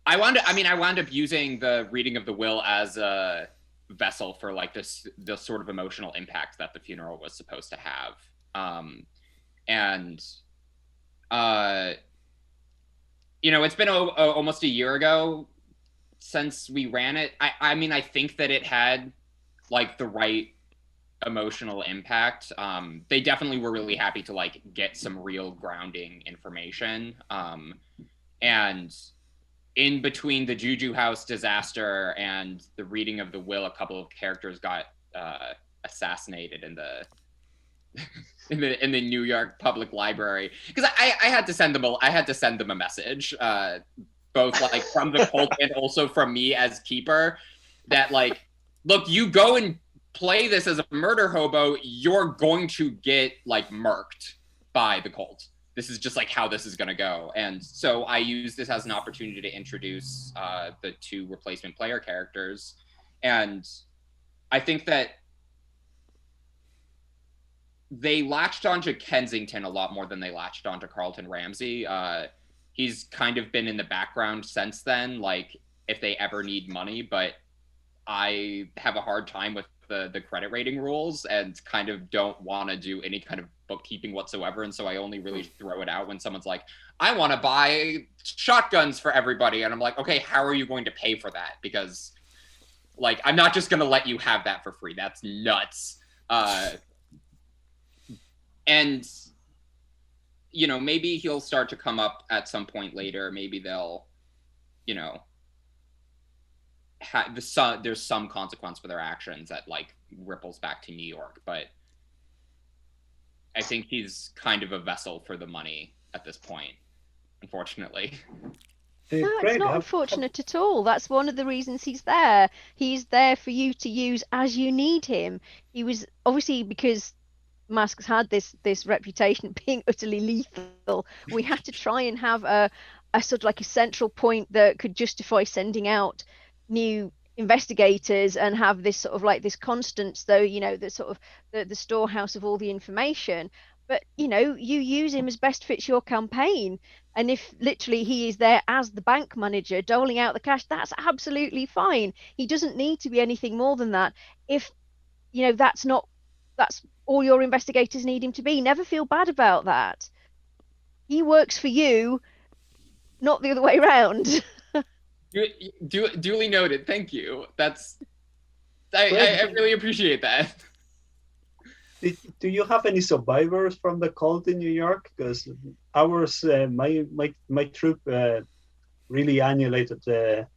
Speaker 6: I wound up using the reading of the will as a vessel for like the sort of emotional impact that the funeral was supposed to have. It's been almost a year ago since we ran it. I think that it had like the right emotional impact. They definitely were really happy to like get some real grounding information. And in between the Juju House disaster and the reading of the will, a couple of characters got assassinated in the in the New York Public Library, because I had to send them a message, both like from the cult and also from me as keeper, that like, look, you go and play this as a murder hobo, you're going to get like murked by the cult. This is just like how this is going to go. And so I use this as an opportunity to introduce the two replacement player characters. And I think that they latched onto Kensington a lot more than they latched onto Carlton Ramsay. He's kind of been in the background since then, like if they ever need money, but I have a hard time with the credit rating rules and kind of don't want to do any kind of bookkeeping whatsoever. And so I only really throw it out when someone's like, I want to buy shotguns for everybody. And I'm like, okay, how are you going to pay for that? Because like, I'm not just going to let you have that for free. That's nuts. And, maybe he'll start to come up at some point later. Maybe they'll, there's some consequence for their actions that like ripples back to New York, but I think he's kind of a vessel for the money at this point, unfortunately.
Speaker 7: No, it's not unfortunate at all. That's one of the reasons he's there. He's there for you to use as you need him. He was obviously, because Masks had this reputation of being utterly lethal, we had to try and have a sort of like a central point that could justify sending out new investigators and have this sort of like this constant, though, the sort of the storehouse of all the information. But you use him as best fits your campaign, and if literally he is there as the bank manager doling out the cash, that's absolutely fine. He doesn't need to be anything more than that. If that's all your investigators need him to be, never feel bad about that. He works for you, not the other way around.
Speaker 6: Duly noted. Thank you. I really appreciate that.
Speaker 5: Do you have any survivors from the cult in New York? Because ours, my troop really annihilated the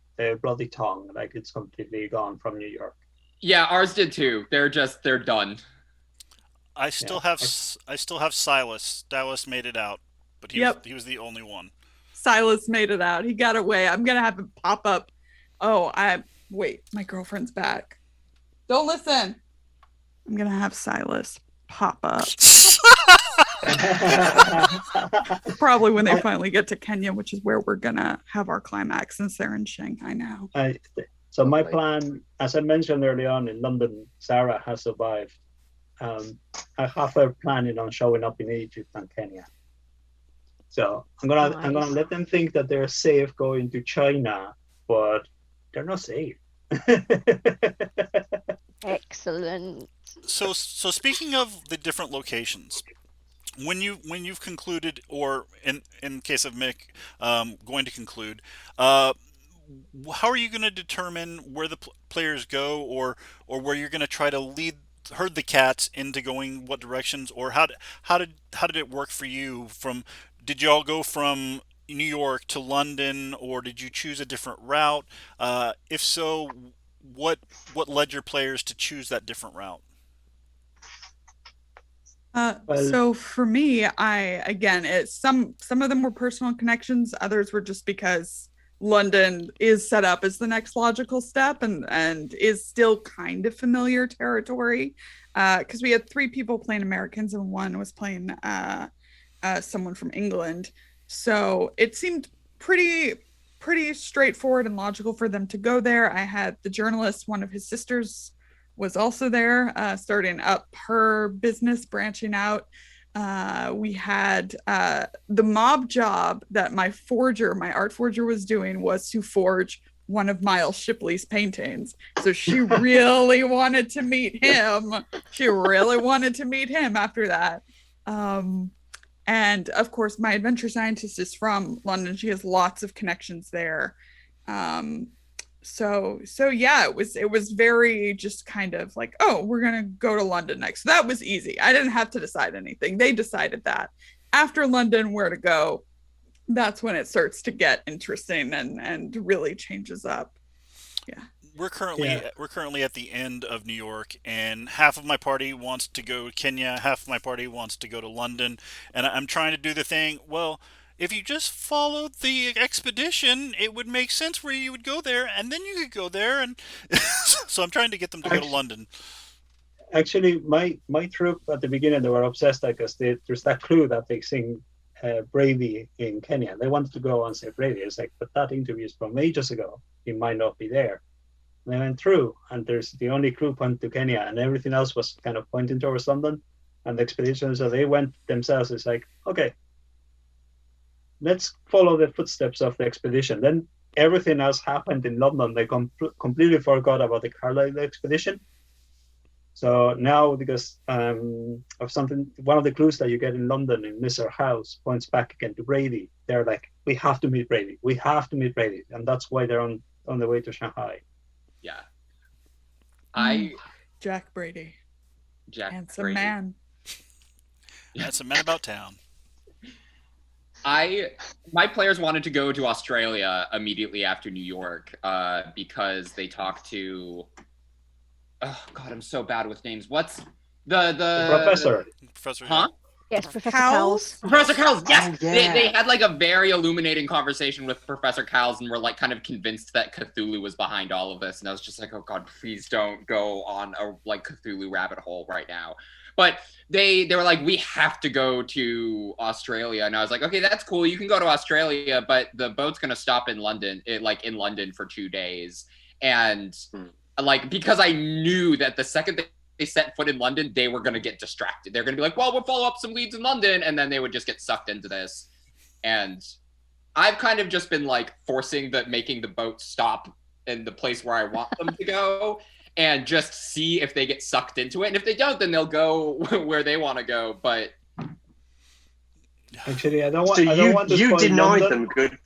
Speaker 5: bloody tongue. Like it's completely gone from New York.
Speaker 6: Yeah, ours did too. They're done.
Speaker 2: I still have Silas. Dallas made it out, but he was the only one.
Speaker 4: Silas made it out. He got away. I'm gonna have him pop up. Oh, wait. My girlfriend's back. Don't listen. I'm gonna have Silas pop up. Probably when they finally get to Kenya, which is where we're gonna have our climax, since they're in Shanghai now.
Speaker 5: So my plan, as I mentioned early on, in London, Sarah has survived. I have her planning on showing up in Egypt and Kenya. So I'm gonna let them think that they're safe going to China, but they're not safe.
Speaker 7: Excellent.
Speaker 2: So speaking of the different locations, when you've concluded, or in case of Mik, going to conclude, how are you going to determine where the players go, or where you're going to try to herd the cats into going what directions, or how did it work for you? Did you all go from New York to London, or did you choose a different route? If so, what led your players to choose that different route?
Speaker 4: So for me, some of them were personal connections, others were just because London is set up as the next logical step and is still kind of familiar territory, because we had 3 people playing Americans and 1 was playing someone from England. So it seemed pretty straightforward and logical for them to go there. I had the journalist, one of his sisters was also there, starting up her business, branching out. We had the mob job that my art forger was doing was to forge one of Miles Shipley's paintings. So she really wanted to meet him. After that. And of course, my adventure scientist is from London. She has lots of connections there. So yeah, it was very just kind of like, oh, we're gonna go to London next. So that was easy. I didn't have to decide anything. They decided that. After London, where to go, that's when it starts to get interesting and really changes up. Yeah.
Speaker 2: We're currently at the end of New York, and half of my party wants to go to Kenya, half of my party wants to go to London, and I'm trying to do the thing, well, if you just followed the expedition, it would make sense where you would go there, and then you could go there, and so I'm trying to get them to go to London.
Speaker 5: Actually, my troop at the beginning, they were obsessed because there's that clue that they sing Brady in Kenya. They wanted to go and say Brady. It's like, but that interview is from ages ago. He might not be there. And they went through, and there's the only clue point to Kenya, and everything else was kind of pointing towards London and the expedition. So they went themselves. It's like, okay, let's follow the footsteps of the expedition. Then everything else happened in London. They completely forgot about the Carlisle expedition. So now, because of something, one of the clues that you get in London in Mr. House points back again to Brady. They're like, we have to meet Brady. We have to meet Brady. And that's why they're on the way to Shanghai.
Speaker 6: Yeah.
Speaker 4: Jack Brady. Handsome
Speaker 6: Brady.
Speaker 4: man.
Speaker 2: Handsome man about town.
Speaker 6: My players wanted to go to Australia immediately after New York because they talked to, oh God, I'm so bad with names. What's the
Speaker 5: professor?
Speaker 2: Professor.
Speaker 6: Huh?
Speaker 7: Yes, Professor Cowles.
Speaker 6: Professor Cowles, yes!
Speaker 3: Oh, yeah.
Speaker 6: They had like a very illuminating conversation with Professor Cowles and were like kind of convinced that Cthulhu was behind all of this. And I was just like, oh God, please don't go on a like Cthulhu rabbit hole right now. But they were like, we have to go to Australia. And I was like, okay, that's cool. You can go to Australia, but the boat's going to stop in London, in London for 2 days. And like, because I knew that the second they set foot in London, they were going to get distracted. They're going to be like, well, we'll follow up some leads in London. And then they would just get sucked into this. And I've kind of just been like making the boat stop in the place where I want them to go and just see if they get sucked into it. And if they don't, then they'll go where they want to go. But
Speaker 5: actually, I don't want to
Speaker 3: you
Speaker 5: spoil
Speaker 3: denied
Speaker 5: London,
Speaker 3: them good.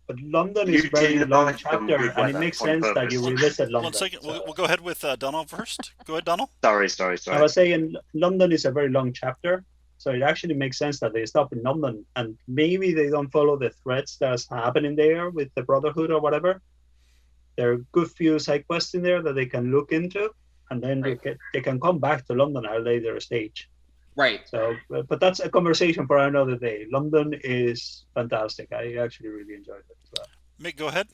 Speaker 5: but London is very long chapter, and it makes sense that you revisit London.
Speaker 2: 1 second, we'll go ahead with Donal first. Go ahead, Donal.
Speaker 3: Sorry.
Speaker 5: I was saying London is a very long chapter, so it actually makes sense that they stop in London, and maybe they don't follow the threads that's happening there with the Brotherhood or whatever. There are a good few side quests in there that they can look into, and then they can come back to London at a later stage.
Speaker 6: Right.
Speaker 5: So, but that's a conversation for another day. London is fantastic. I actually really enjoyed it as well.
Speaker 2: Mick, go ahead.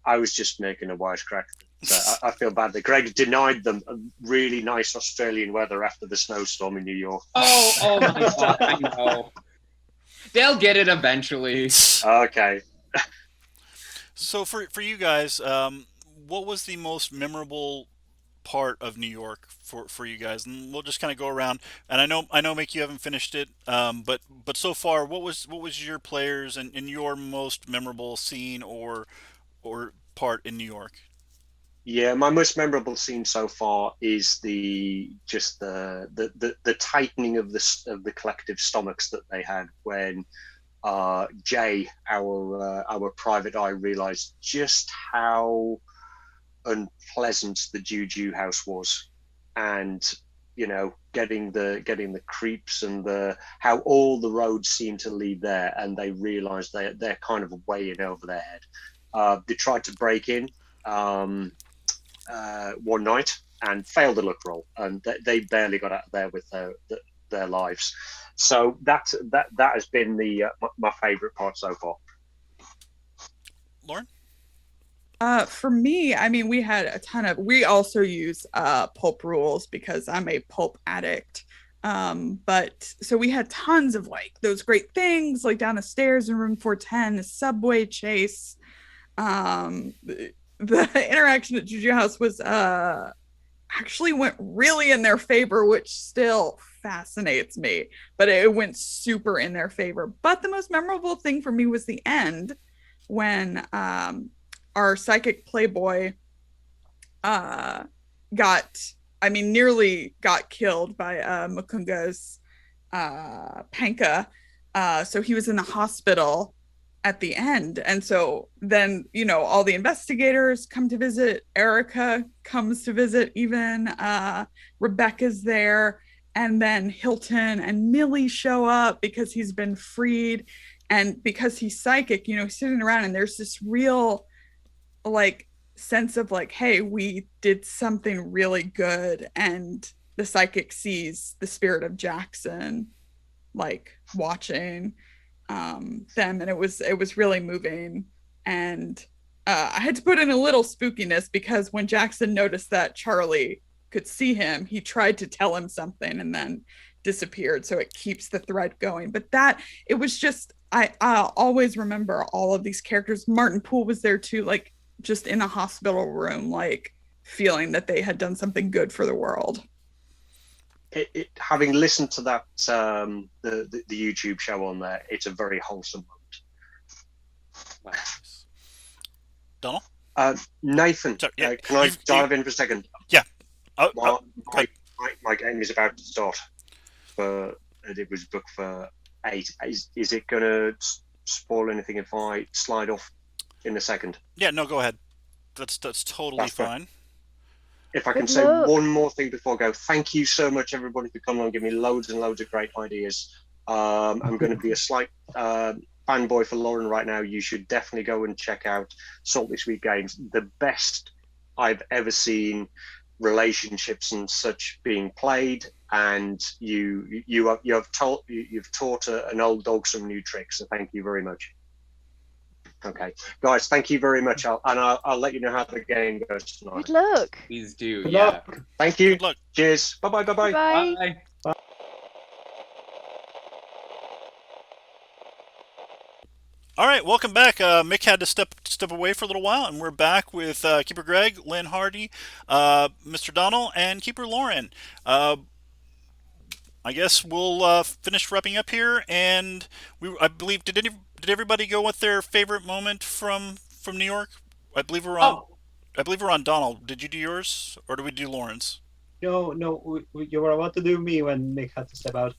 Speaker 3: I was just making a wisecrack. I feel bad that Greg denied them a really nice Australian weather after the snowstorm in New York.
Speaker 6: Oh my God, I know. They'll get it eventually.
Speaker 3: Okay.
Speaker 2: So for you guys, what was the most memorable part of New York for you guys? And we'll just kind of go around. And I know, Mick, you haven't finished it. But so far, what was your players and your most memorable scene or part in New York?
Speaker 3: Yeah, my most memorable scene so far is the tightening of the collective stomachs that they had when Jay, our private eye, realized just how unpleasant the Juju house was, and getting the creeps and how all the roads seem to lead there, and they realized they're kind of way in over their head. They tried to break in one night and failed the luck roll, and they barely got out of there with their lives. So that has been my favorite part so far.
Speaker 2: Lauren?
Speaker 4: For me, I mean, we also use pulp rules because I'm a pulp addict. But so we had tons of like those great things like down the stairs in room 410, the subway chase. The interaction at Juju House was actually went really in their favor, which still fascinates me, but it went super in their favor. But the most memorable thing for me was the end when our psychic playboy nearly got killed by Mukunga's Panka. So he was in the hospital at the end. And so then, all the investigators come to visit. Erica comes to visit even. Rebecca's there. And then Hilton and Millie show up because he's been freed. And because he's psychic, he's sitting around and there's this real like sense of like, hey, we did something really good. And the psychic sees the spirit of Jackson like watching them, and it was really moving. And I had to put in a little spookiness because when Jackson noticed that Charlie could see him, he tried to tell him something and then disappeared, so it keeps the thread going. But it was just, I'll always remember all of these characters. Martin Poole was there too, like just in a hospital room, like feeling that they had done something good for the world.
Speaker 3: Having listened to that the YouTube show on there, it's a very wholesome moment.
Speaker 2: Donal?
Speaker 3: Nathan,
Speaker 2: Sorry, yeah,
Speaker 3: can I dive in for a second?
Speaker 2: Yeah.
Speaker 3: My game is about to start. It was booked for 8. Is it going to spoil anything if I slide off in a second?
Speaker 2: Yeah, no, go ahead. That's totally fine.
Speaker 3: If I can say one more thing before I go, thank you so much, everybody, for coming on and giving me loads and loads of great ideas. I'm going to be a slight fanboy for Lauren right now. You should definitely go and check out Salty Sweet Games. The best I've ever seen relationships and such being played, and you've taught an old dog some new tricks. So thank you very much. Okay, guys, thank you very much. I'll let you know how the game goes tonight.
Speaker 7: Good luck.
Speaker 6: Please do.
Speaker 5: Good
Speaker 6: Yeah.
Speaker 5: luck.
Speaker 3: Thank you.
Speaker 2: Good luck.
Speaker 3: Cheers. Bye-bye. Bye-bye.
Speaker 7: Bye.
Speaker 6: Bye.
Speaker 2: All right, welcome back. Mick had to step away for a little while, and we're back with Keeper Greg, Lynne Hardy, Mr. Donal, and Keeper Lauren. I guess we'll finish wrapping up here, and I believe did everybody go with their favorite moment from New York? I believe we're on Donal. Did you do yours, or do we do Lauren's?
Speaker 5: No, you were about to do me when Mick had to step out.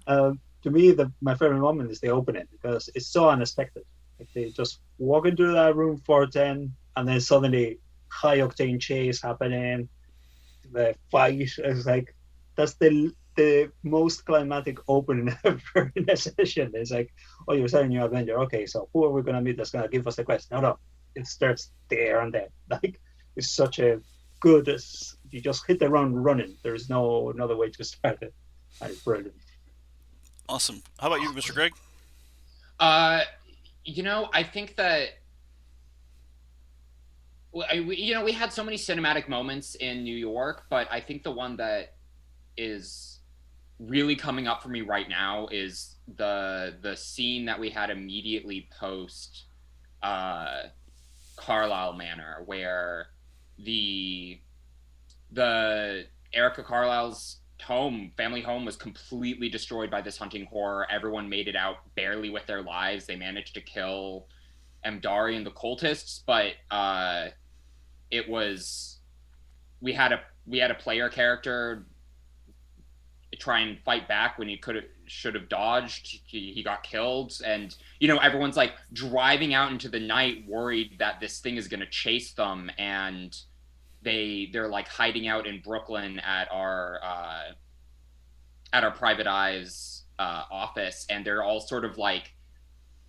Speaker 5: To me, my favorite moment is the opening because it's so unexpected. Like they just walk into that room 410, and then suddenly high octane chase happening. The fight is like that's the most climatic opening ever in a session. It's like, oh, you're starting your adventure. Okay, so who are we gonna meet that's gonna give us the quest? No, it starts there and then. Like it's such a good you just hit the ground running. There's no another way to start it. And it's brilliant.
Speaker 2: Awesome. How about you, Mr. Greg?
Speaker 6: I think that we had so many cinematic moments in New York, but I think the one that is really coming up for me right now is the scene that we had immediately post Carlisle Manor, where the Erica Carlisle's family home was completely destroyed by this hunting horror. Everyone made it out barely with their lives. They managed to kill Mdari and the cultists, but we had a player character try and fight back when he should have dodged. He got killed, and everyone's like driving out into the night worried that this thing is going to chase them, and they're like hiding out in Brooklyn at our Private Eye's office, and they're all sort of like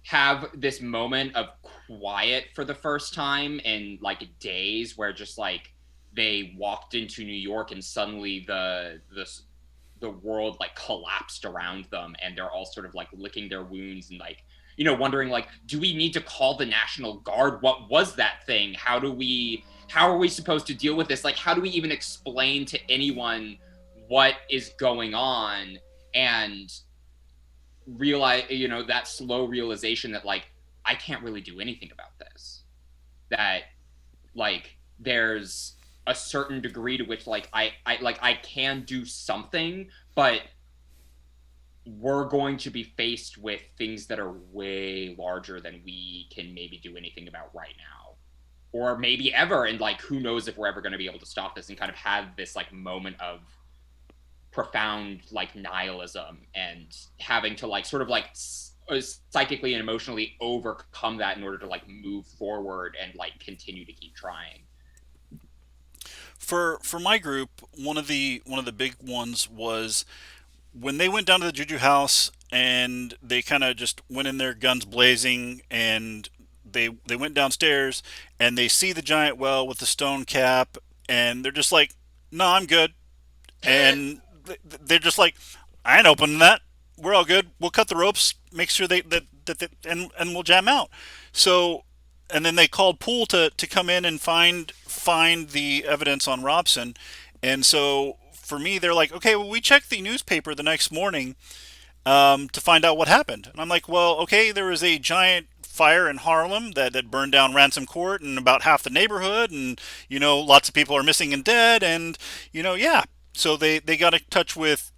Speaker 6: have this moment of quiet for the first time in like days, where just like they walked into New York and suddenly the world like collapsed around them, and they're all sort of like licking their wounds and like wondering like, do we need to call the National Guard? What was that thing? How are we supposed to deal with this? Like, how do we even explain to anyone what is going on? And realize, that slow realization that like, I can't really do anything about this. That like, there's a certain degree to which like I can do something, but we're going to be faced with things that are way larger than we can maybe do anything about right now, or maybe ever. And like, who knows if we're ever going to be able to stop this, and kind of have this like moment of profound like nihilism, and having to like sort of like psychically and emotionally overcome that in order to like move forward and like continue to keep trying.
Speaker 2: For my group, one of the big ones was when they went down to the Juju house, and they kind of just went in there guns blazing, and they went downstairs and they see the giant well with the stone cap, and they're just like, no, I'm good. And they're just like, I ain't opening that. We're all good. We'll cut the ropes, make sure and we'll jam out. So, and then they called Poole to come in and find the evidence on Robson. And so for me, they're like, okay, well, we checked the newspaper the next morning to find out what happened. And I'm like, well, okay, there was a giant fire in Harlem that burned down Ransom Court and about half the neighborhood, and lots of people are missing and dead, and yeah. So they got in touch with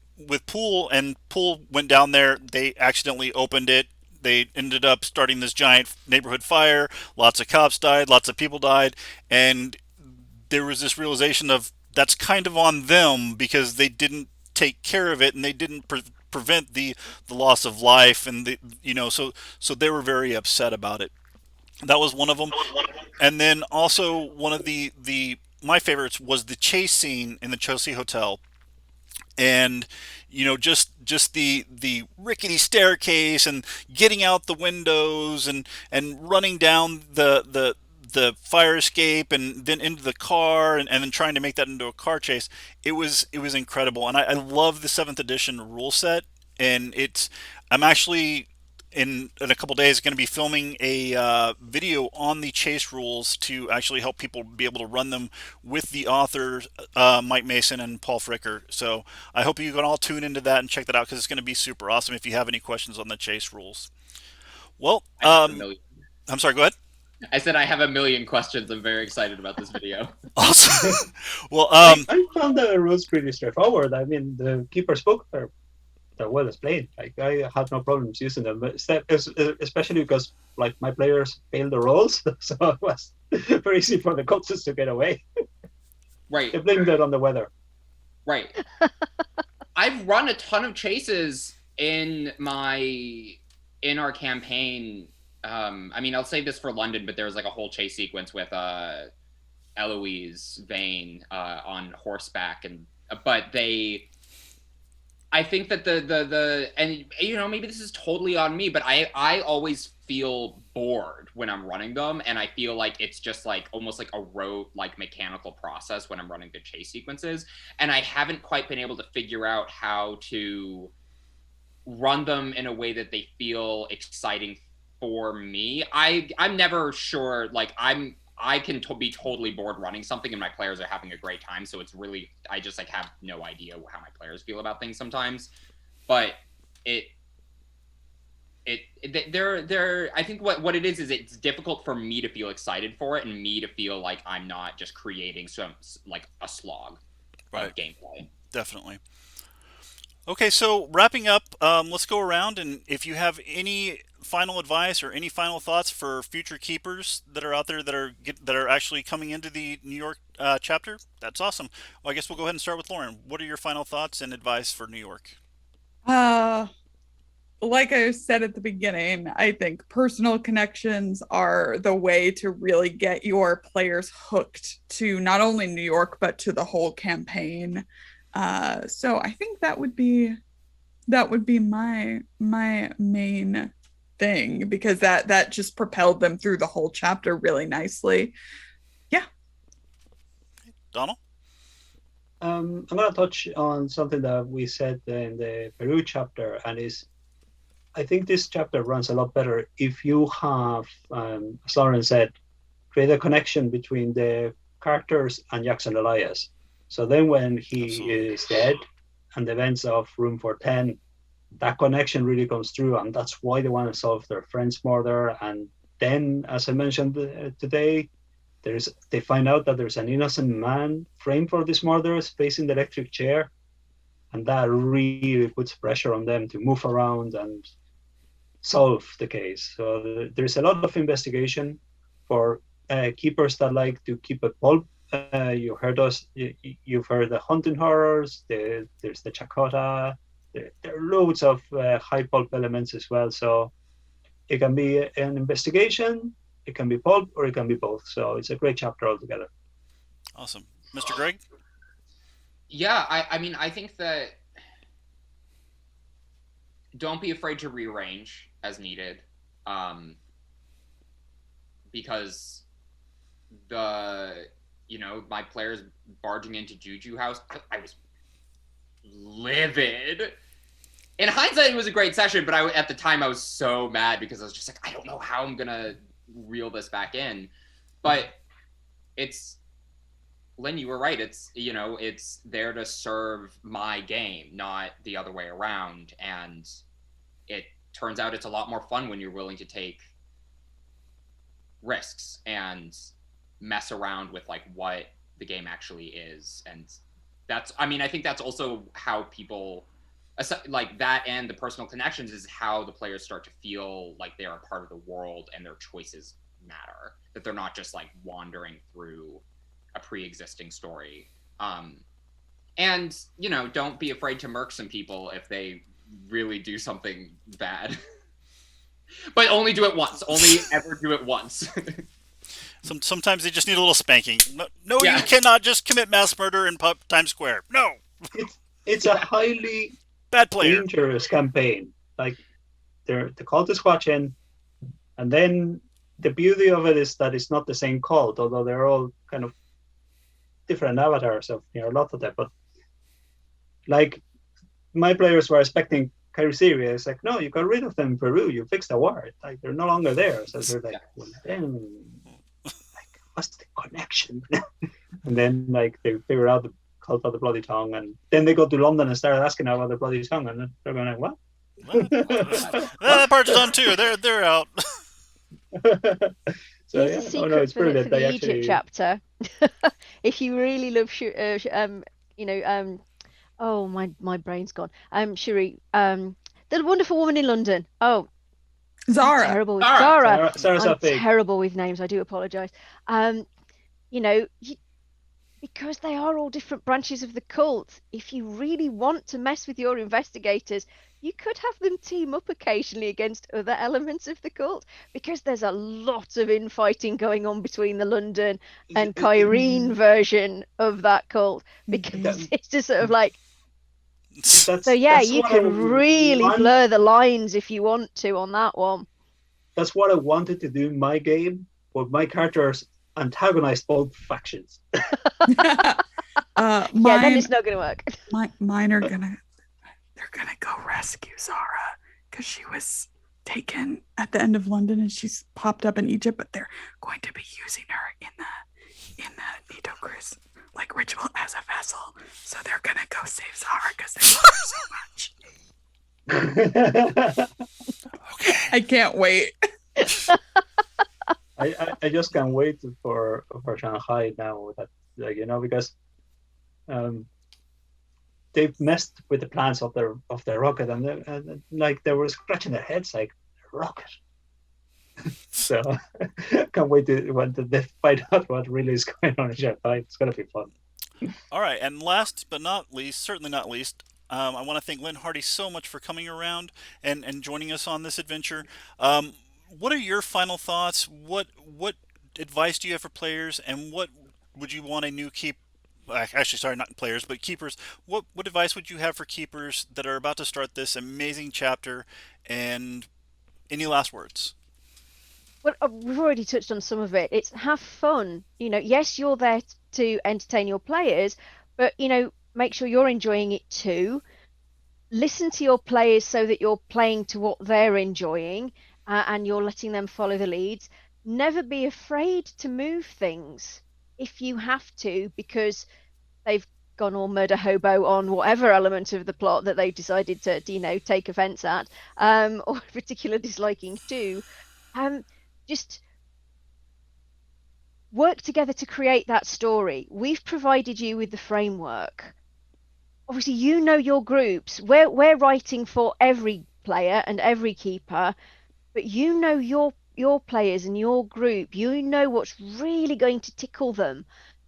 Speaker 2: Poole, and Poole went down there. They accidentally opened it. They ended up starting this giant neighborhood fire. Lots of cops died. Lots of people died. And there was this realization of that's kind of on them, because they didn't take care of it, and they didn't prevent the loss of life. And so they were very upset about it. That was one of them. And then also one of my favorites was the chase scene in the Chelsea Hotel. And just the rickety staircase, and getting out the windows, and running down the fire escape, and then into the car, and then trying to make that into a car chase. It was incredible. And I love the 7th edition rule set. And I'm actually in a couple days going to be filming a video on the chase rules to actually help people be able to run them with the authors, Mike Mason and Paul Fricker. So I hope you can all tune into that and check that out, because it's going to be super awesome if you have any questions on the chase rules. Well, I'm sorry, go ahead.
Speaker 6: I said I have a million questions. I'm very excited about this video.
Speaker 2: Awesome. Well,
Speaker 5: I found the rules pretty straightforward. I mean, the Keeper's book they're well displayed. Like, I had no problems using them, but especially because like my players failed the rolls, so it was very easy for the cultists to get away.
Speaker 6: Right.
Speaker 5: They blamed it on the weather.
Speaker 6: Right. I've run a ton of chases in our campaign. I mean, I'll save this for London, but there was like a whole chase sequence with Eloise Vane on horseback, but I think that the and you know, maybe this is totally on me, but I always feel bored when I'm running them, and I feel like it's just like almost like a rote, like mechanical process when I'm running the chase sequences, and I haven't quite been able to figure out how to run them in a way that they feel exciting for me. I'm never sure, like I can be totally bored running something and my players are having a great time. So it's really, I just like have no idea how my players feel about things sometimes. But I think what it is it's difficult for me to feel excited for it and me to feel like I'm not just creating some like a slog of gameplay.
Speaker 2: Definitely. Okay, so wrapping up, let's go around, and if you have any final advice or any final thoughts for future keepers that are out there that are actually coming into the New York chapter, that's awesome. Well, I guess we'll go ahead and start with Lauren. What are your final thoughts and advice for New York?
Speaker 4: Like I said at the beginning, I think personal connections are the way to really get your players hooked to not only New York but to the whole campaign. So I think that would be my main thing, because that just propelled them through the whole chapter really nicely. Yeah.
Speaker 2: Donal?
Speaker 5: I'm going to touch on something that we said in the Peru chapter, and I think this chapter runs a lot better if you have, as Lauren said, create a connection between the characters and Jackson Elias. So then when he is dead and the events of Room 410, that connection really comes through, and that's why they want to solve their friend's murder. And then, as I mentioned today, they find out that there's an innocent man framed for these murders facing the electric chair, and that really puts pressure on them to move around and solve the case. So there's a lot of investigation for keepers that like to keep a pulp. You've heard the hunting horrors, there's the Chakota, there are loads of high pulp elements as well. So it can be an investigation, it can be pulp, or it can be both. So it's a great chapter altogether.
Speaker 2: Awesome. Mr. Greg?
Speaker 6: Yeah, I mean, I think that don't be afraid to rearrange as needed, because my players barging into Juju House, I was livid. In hindsight, it was a great session, but at the time I was so mad because I was just like, I don't know how I'm gonna reel this back in. But Lynne, you were right. It's there to serve my game, not the other way around. And it turns out it's a lot more fun when you're willing to take risks and mess around with like what the game actually is. And I think that's also how people like that, and the personal connections is how the players start to feel like they're a part of the world and their choices matter, that they're not just like wandering through a pre-existing story. And don't be afraid to murk some people if they really do something bad. But only do it once. Only ever do it once.
Speaker 2: Sometimes they just need a little spanking. No, yeah. You cannot just commit mass murder in Times Square. No.
Speaker 5: It's a highly
Speaker 2: bad player.
Speaker 5: Dangerous campaign. Like the cultists watching, and then the beauty of it is that it's not the same cult, although they're all kind of different avatars of Nyarlathotep. But like my players were expecting Kairi. It's like, no, you got rid of them in Peru. You fixed the war. Like they're no longer there. So they're like, well, then, like, what's the connection? And then like they figure out the cult of the Bloody Tongue, and then they go to London and start asking about the Bloody Tongue, and they're going like, what?
Speaker 2: That part's done too. They're out.
Speaker 7: So yeah, it's brilliant. For the Egypt chapter, if you really love, oh my brain's gone. Shuri, the Wonderful Woman in London. Oh,
Speaker 4: Zara.
Speaker 7: Zara. I'm terrible with names. I do apologize. Because they are all different branches of the cult, if you really want to mess with your investigators, you could have them team up occasionally against other elements of the cult, because there's a lot of infighting going on between the London and Kyrene version of that cult, because it's just sort of like, So yeah, you can really blur the lines if you want to on that one.
Speaker 5: That's what I wanted to do in my game, but my characters antagonized both factions.
Speaker 7: Yeah, then it's not going to work.
Speaker 4: Mine are they're gonna go rescue Zara because she was taken at the end of London and she's popped up in Egypt, but they're going to be using her in the Nito Chris like ritual as a vessel. So they're gonna go save Zara because they love her so much.
Speaker 2: Okay.
Speaker 4: I can't wait.
Speaker 5: I just can't wait for Shanghai now, that because they've messed with the plans of their rocket, and like they were scratching their heads like rocket. So can't wait when they find out what really is going on in Shanghai. It's gonna be fun.
Speaker 2: All right, and last but not least, certainly not least, I want to thank Lynne Hardy so much for coming around and joining us on this adventure. What are your final thoughts? What advice do you have for players, and what would you want a new actually, sorry, not players, but keepers. What advice would you have for keepers that are about to start this amazing chapter, and any last words?
Speaker 7: Well, we've already touched on some of it. It's have fun. Yes, you're there to entertain your players, but, make sure you're enjoying it too. Listen to your players so that you're playing to what they're enjoying, and you're letting them follow the leads. Never be afraid to move things if you have to, because they've gone all murder hobo on whatever element of the plot that they've decided to, take offense at, or particular disliking to. Just work together to create that story. We've provided you with the framework. Obviously, your groups. We're writing for every player and every keeper, but your players and your group. What's really going to tickle them.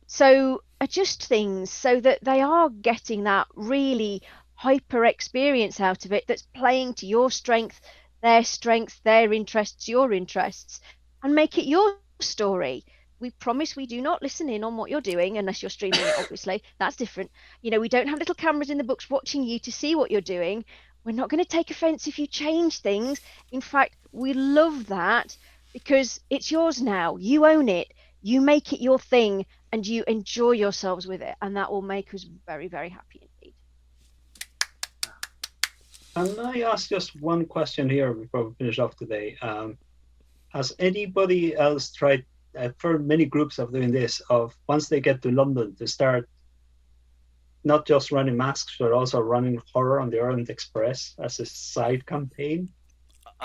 Speaker 7: So adjust things so that they are getting that really hyper experience out of it that's playing to your strength, their interests, your interests, and make it your story. We promise we do not listen in on what you're doing unless you're streaming it, obviously. That's different. We don't have little cameras in the books watching you to see what you're doing. We're not going to take offense if you change things. In fact, we love that because it's yours now. You own it. You make it your thing and you enjoy yourselves with it. And that will make us very, very happy indeed.
Speaker 5: And I ask just one question here before we finish off today. Has anybody else tried, for many groups of doing this, of once they get to London to start not just running masks, but also running horror on the Orient Express as a side campaign?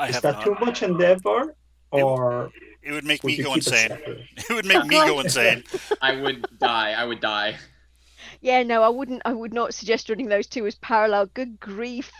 Speaker 5: Is that too much endeavor? Or
Speaker 2: it would make me go insane. It would make me go insane.
Speaker 6: I would die.
Speaker 7: Yeah, no, I would not suggest running those two as parallel. Good grief.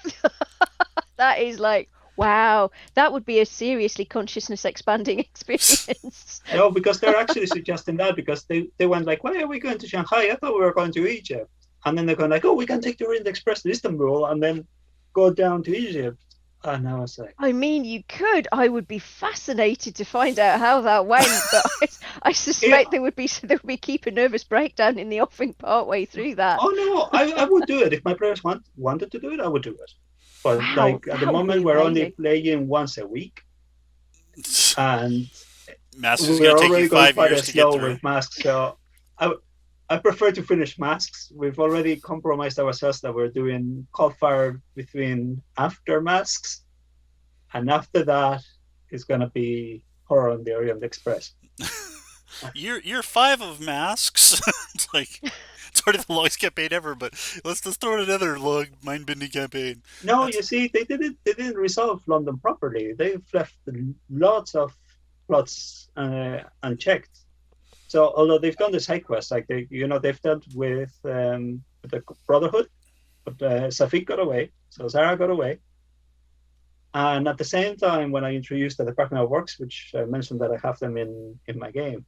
Speaker 7: That is like, wow. That would be a seriously consciousness expanding experience.
Speaker 5: No, because they're actually suggesting that because they went like, why are we going to Shanghai? I thought we were going to Egypt. And then they're going like, oh, we can take the Orient Express to Istanbul and then go down to Egypt. And I was like,
Speaker 7: I mean, you could. I would be fascinated to find out how that went, but I suspect there would be keep a nervous breakdown in the offing part way through that.
Speaker 5: Oh no, I would do it if my players wanted to do it. I would do it. But
Speaker 7: wow,
Speaker 5: at the moment, we're only playing once a week, and
Speaker 2: we're already going 5 years to get through.
Speaker 5: With masks. So I prefer to finish masks. We've already compromised ourselves that we're doing cold fire after masks, and after that is going to be horror on the Orient Express.
Speaker 2: Year 5 of masks. It's like it's already the longest campaign ever, but let's throw in another long mind-bending campaign.
Speaker 5: No, you see, they didn't resolve London properly. They've left lots of plots unchecked. So although they've done the side quests, like they've dealt with the Brotherhood, but Safik got away, so Zara got away. And at the same time, when I introduced the Department of Works, which I mentioned that I have them in my game,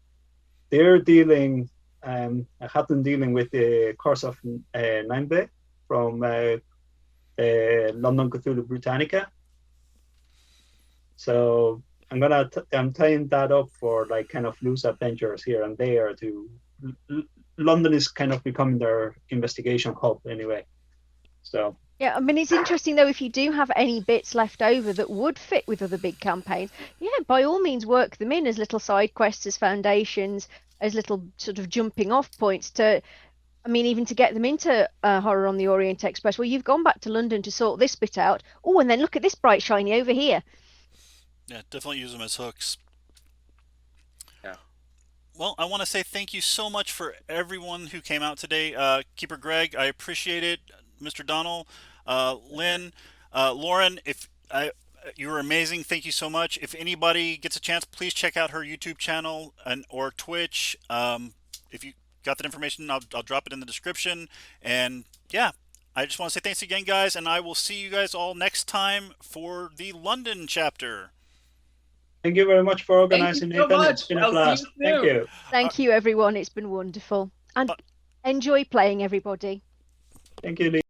Speaker 5: they're dealing. I had them dealing with the Curse of Nimbe from London Cthulhu Britannica. So I'm tying that up for like kind of loose adventures here and there. London is kind of becoming their investigation hub anyway. So
Speaker 7: Yeah, I mean, it's interesting though, if you do have any bits left over that would fit with other big campaigns, yeah, by all means work them in as little side quests, as foundations, as little sort of jumping off points to, I mean, even to get them into Horror on the Orient Express, where you've gone back to London to sort this bit out. Oh, and then look at this bright shiny over here.
Speaker 2: Yeah, definitely use them as hooks.
Speaker 6: Yeah.
Speaker 2: Well, I want to say thank you so much for everyone who came out today. Keeper Greg, I appreciate it. Mr. Donal, Lynne, Lauren, you were amazing. Thank you so much. If anybody gets a chance, please check out her YouTube channel or Twitch. If you got that information, I'll drop it in the description. And yeah, I just want to say thanks again, guys, and I will see you guys all next time for the London chapter.
Speaker 5: Thank you very much for organizing
Speaker 6: Thank you
Speaker 5: it.
Speaker 6: so
Speaker 5: And
Speaker 6: much.
Speaker 5: it's been a
Speaker 6: I'll see
Speaker 5: blast.
Speaker 6: you
Speaker 5: Thank
Speaker 6: soon.
Speaker 5: you.
Speaker 7: Thank you, everyone. It's been wonderful. And enjoy playing, everybody.
Speaker 5: Thank you, Lee.